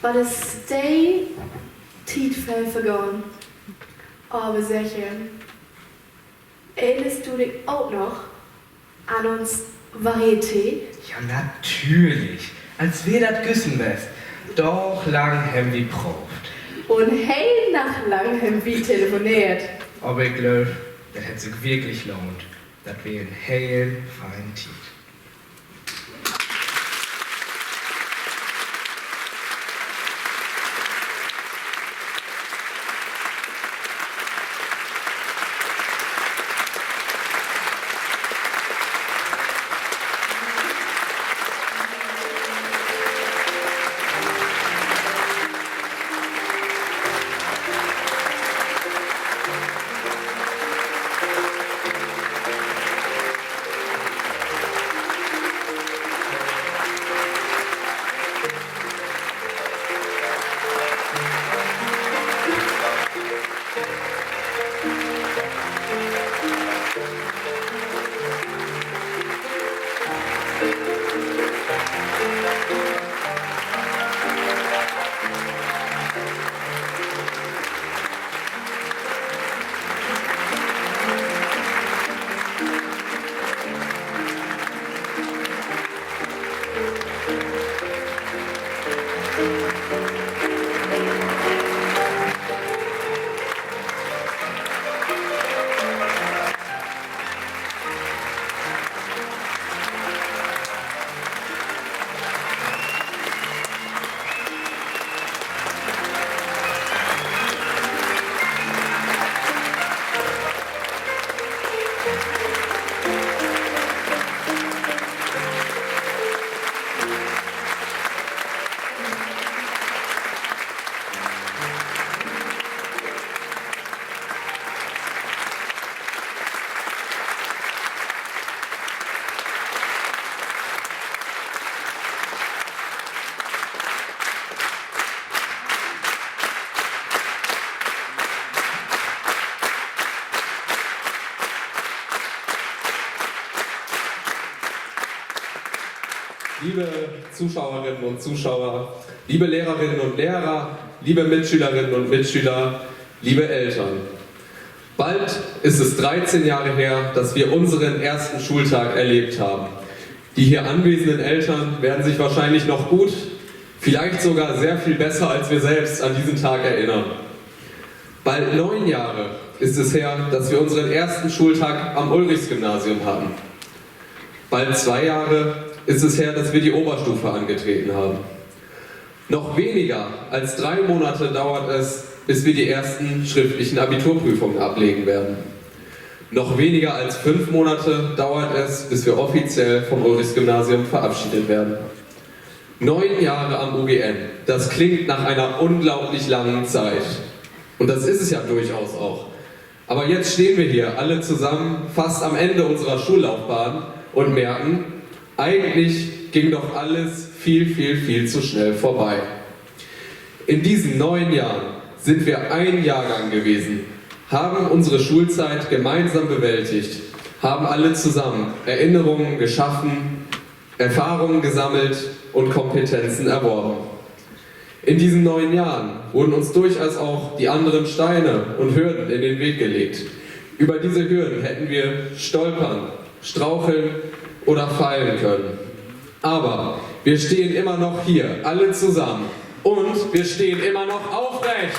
war das Day Tietfell vergangen? Aber sicher, erinnerst du dich auch noch an uns Varieté? Ja, natürlich. Als wir das güssen wärst. Doch lang haben wir gebraucht. Und hey, nach lang haben wir telefoniert. Aber ich glaube, das hätte sich wirklich lohnt. Das wäre ein hell fein Tiet. liebe Zuschauerinnen und Zuschauer, liebe Lehrerinnen und Lehrer, liebe Mitschülerinnen und Mitschüler, liebe Eltern. Bald ist es 13 Jahre her, dass wir unseren ersten Schultag erlebt haben. Die hier anwesenden Eltern werden sich wahrscheinlich noch gut, vielleicht sogar sehr viel besser als wir selbst an diesen Tag erinnern. Bald 9 Jahre ist es her, dass wir unseren ersten Schultag am Ulrichs-Gymnasium hatten. Bald 2 Jahre ist es her, dass wir die Oberstufe angetreten haben. Noch weniger als 3 Monate dauert es, bis wir die ersten schriftlichen Abiturprüfungen ablegen werden. Noch weniger als 5 Monate dauert es, bis wir offiziell vom Ulrichs-Gymnasium verabschiedet werden. 9 Jahre am UGN, das klingt nach einer unglaublich langen Zeit. Und das ist es ja durchaus auch. Aber jetzt stehen wir hier alle zusammen, fast am Ende unserer Schullaufbahn und merken, eigentlich ging doch alles viel zu schnell vorbei. In diesen 9 Jahren sind wir ein Jahrgang gewesen, haben unsere Schulzeit gemeinsam bewältigt, haben alle zusammen Erinnerungen geschaffen, Erfahrungen gesammelt und Kompetenzen erworben. In diesen 9 Jahren wurden uns durchaus auch die anderen Steine und Hürden in den Weg gelegt. Über diese Hürden hätten wir stolpern, straucheln oder fallen können. Aber wir stehen immer noch hier, alle zusammen. Und wir stehen immer noch aufrecht.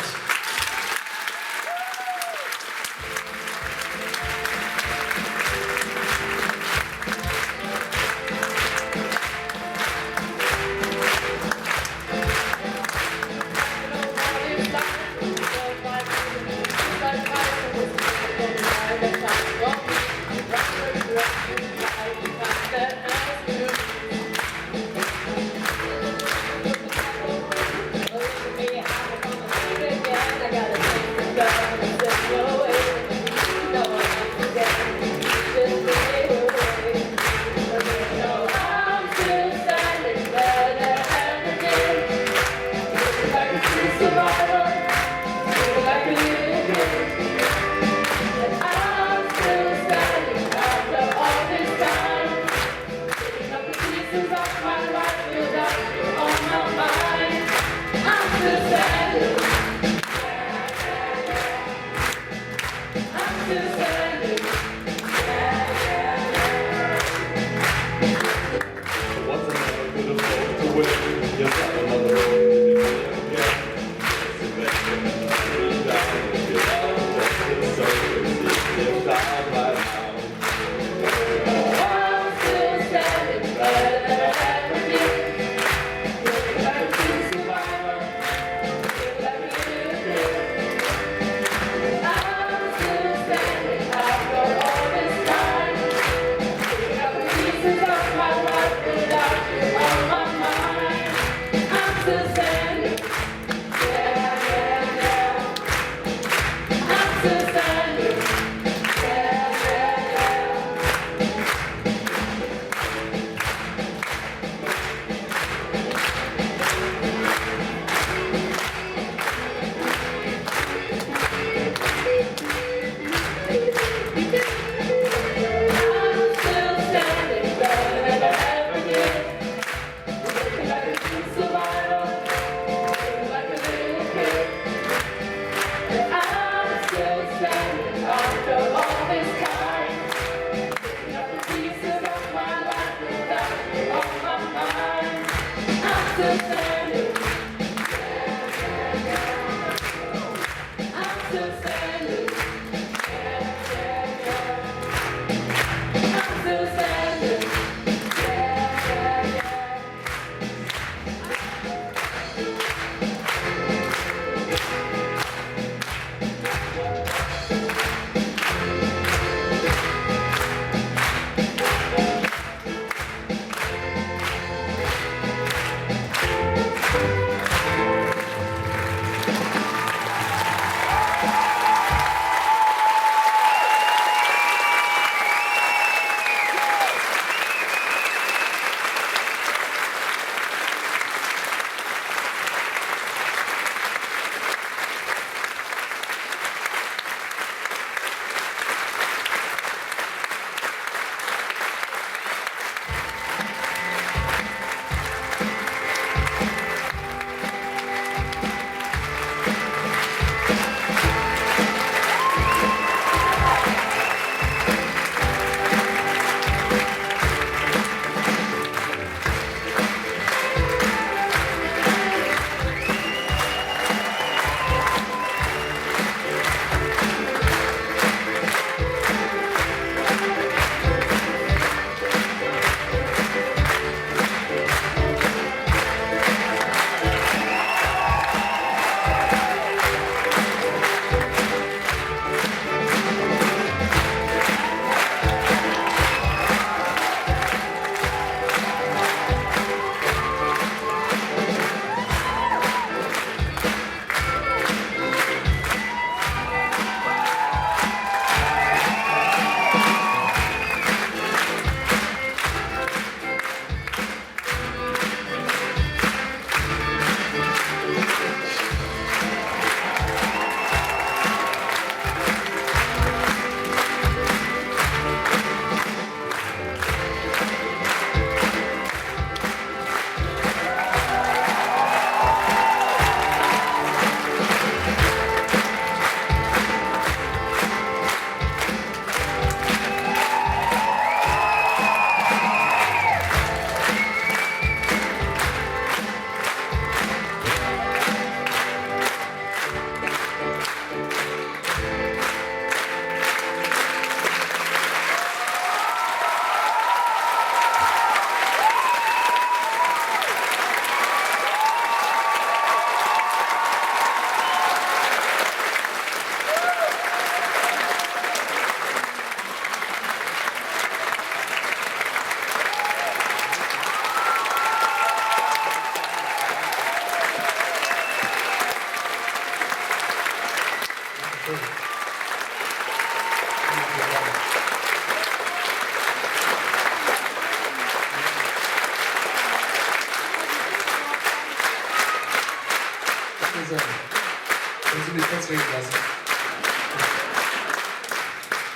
kurz reden lassen.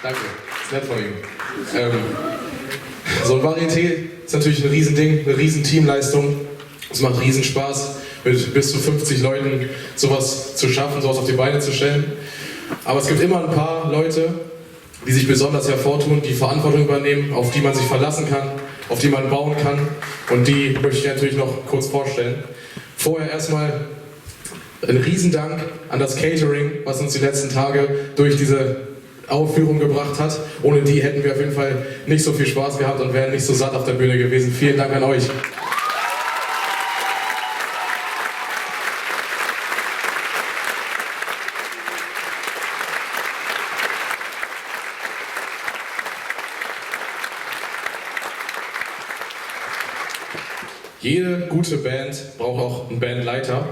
Danke, ist nett von ihm. So ein Varieté ist natürlich ein Riesending, eine Riesenteamleistung. Es macht Riesenspaß, mit bis zu 50 Leuten sowas zu schaffen, sowas auf die Beine zu stellen. Aber es gibt immer ein paar Leute, die sich besonders hervortun, die Verantwortung übernehmen, auf die man sich verlassen kann, auf die man bauen kann. Und die möchte ich natürlich noch kurz vorstellen. Vorher erstmal ein Riesendank an das Catering, was uns die letzten Tage durch diese Aufführung gebracht hat. Ohne die hätten wir auf jeden Fall nicht so viel Spaß gehabt und wären nicht so satt auf der Bühne gewesen. Vielen Dank an euch. Jede gute Band braucht auch einen Bandleiter.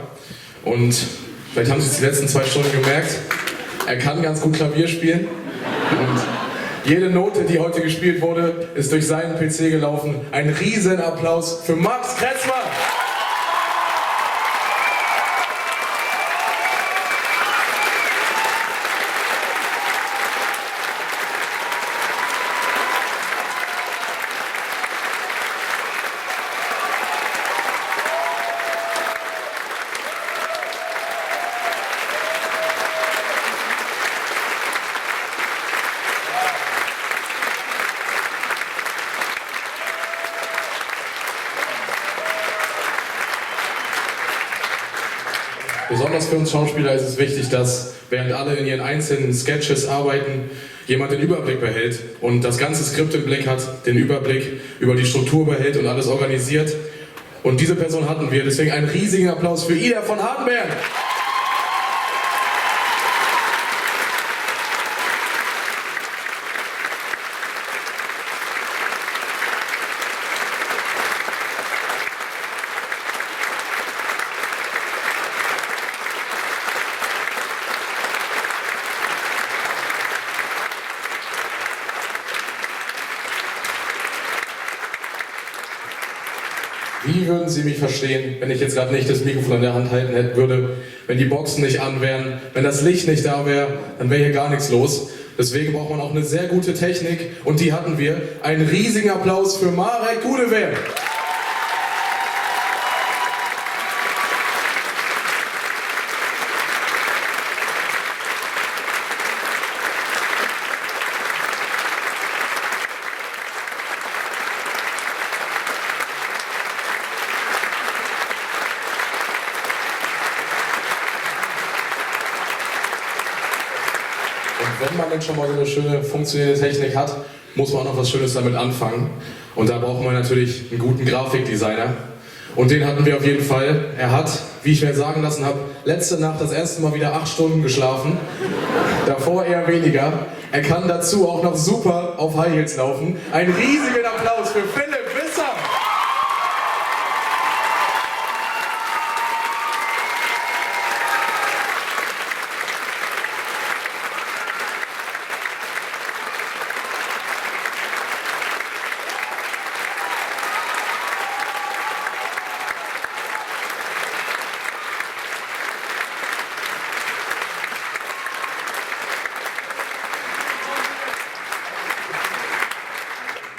Und vielleicht haben Sie es die letzten 2 Stunden gemerkt, er kann ganz gut Klavier spielen. Und jede Note, die heute gespielt wurde, ist durch seinen PC gelaufen. Ein riesen Applaus für Max Kretzmer! Besonders für uns Schauspieler ist es wichtig, dass während alle in ihren einzelnen Sketches arbeiten, jemand den Überblick behält und das ganze Skript im Blick hat, den Überblick über die Struktur behält und alles organisiert. Und diese Person hatten wir, deswegen einen riesigen Applaus für Ida von Hardenberg. Wie würden Sie mich verstehen, wenn ich jetzt gerade nicht das Mikrofon in der Hand halten hätte, würde, wenn die Boxen nicht an wären, wenn das Licht nicht da wäre, dann wäre hier gar nichts los. Deswegen braucht man auch eine sehr gute Technik und die hatten wir. Einen riesigen Applaus für Marek Gudewehr. Wenn man denn schon mal so eine schöne funktionierende Technik hat, muss man auch noch was Schönes damit anfangen. Und da braucht man natürlich einen guten Grafikdesigner. Und den hatten wir auf jeden Fall. Er hat, wie ich mir sagen lassen habe, letzte Nacht das erste Mal wieder 8 Stunden geschlafen. Davor eher weniger. Er kann dazu auch noch super auf High Heels laufen. Einen riesigen Applaus für Philipp Wisser.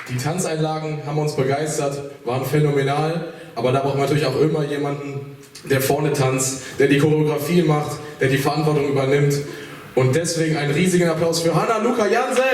Die Tanzeinlagen haben uns begeistert, waren phänomenal, aber da braucht man natürlich auch immer jemanden, der vorne tanzt, der die Choreografie macht, der die Verantwortung übernimmt. Und deswegen einen riesigen Applaus für Hanna-Luca Jansen!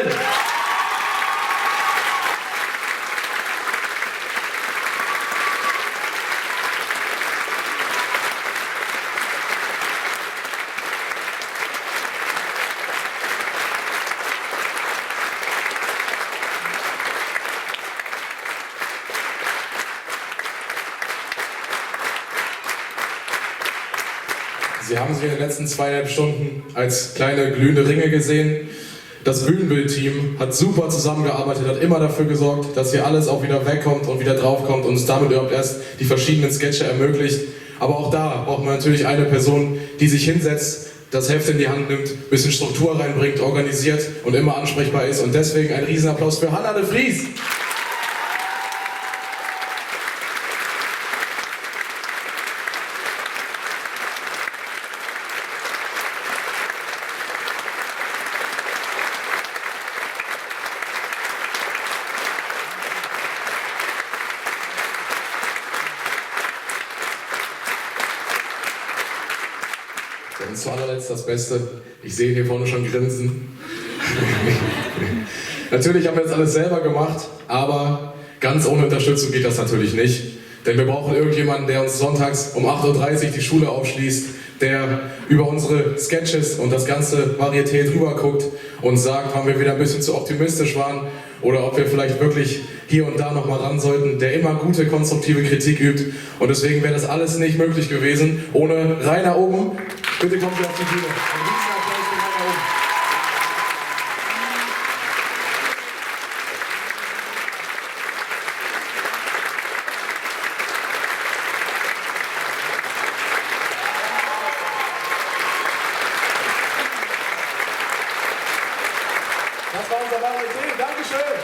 Sie haben sie in den letzten 2,5 Stunden als kleine glühende Ringe gesehen. Das Bühnenbildteam hat super zusammengearbeitet, hat immer dafür gesorgt, dass hier alles auch wieder wegkommt und wieder draufkommt und es damit überhaupt erst die verschiedenen Sketche ermöglicht. Aber auch da braucht man natürlich eine Person, die sich hinsetzt, das Heft in die Hand nimmt, ein bisschen Struktur reinbringt, organisiert und immer ansprechbar ist. Und deswegen ein Riesenapplaus für Hannah de Vries. Und zu allerletzt das Beste. Ich sehe hier vorne schon Grinsen. Natürlich haben wir jetzt alles selber gemacht, aber ganz ohne Unterstützung geht das natürlich nicht. Denn wir brauchen irgendjemanden, der uns sonntags um 8:30 Uhr die Schule aufschließt, der über unsere Sketches und das ganze Varieté drüber guckt und sagt, wann wir wieder ein bisschen zu optimistisch waren oder ob wir vielleicht wirklich hier und da nochmal ran sollten, der immer gute, konstruktive Kritik übt. Und deswegen wäre das alles nicht möglich gewesen ohne Rainer Oben. Bitte kommt ihr auf die Bühne. Ein Riesenapplaus für Rainer Oben. Das war unser Varieté. Dankeschön.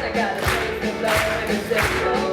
I gotta take the blood and say,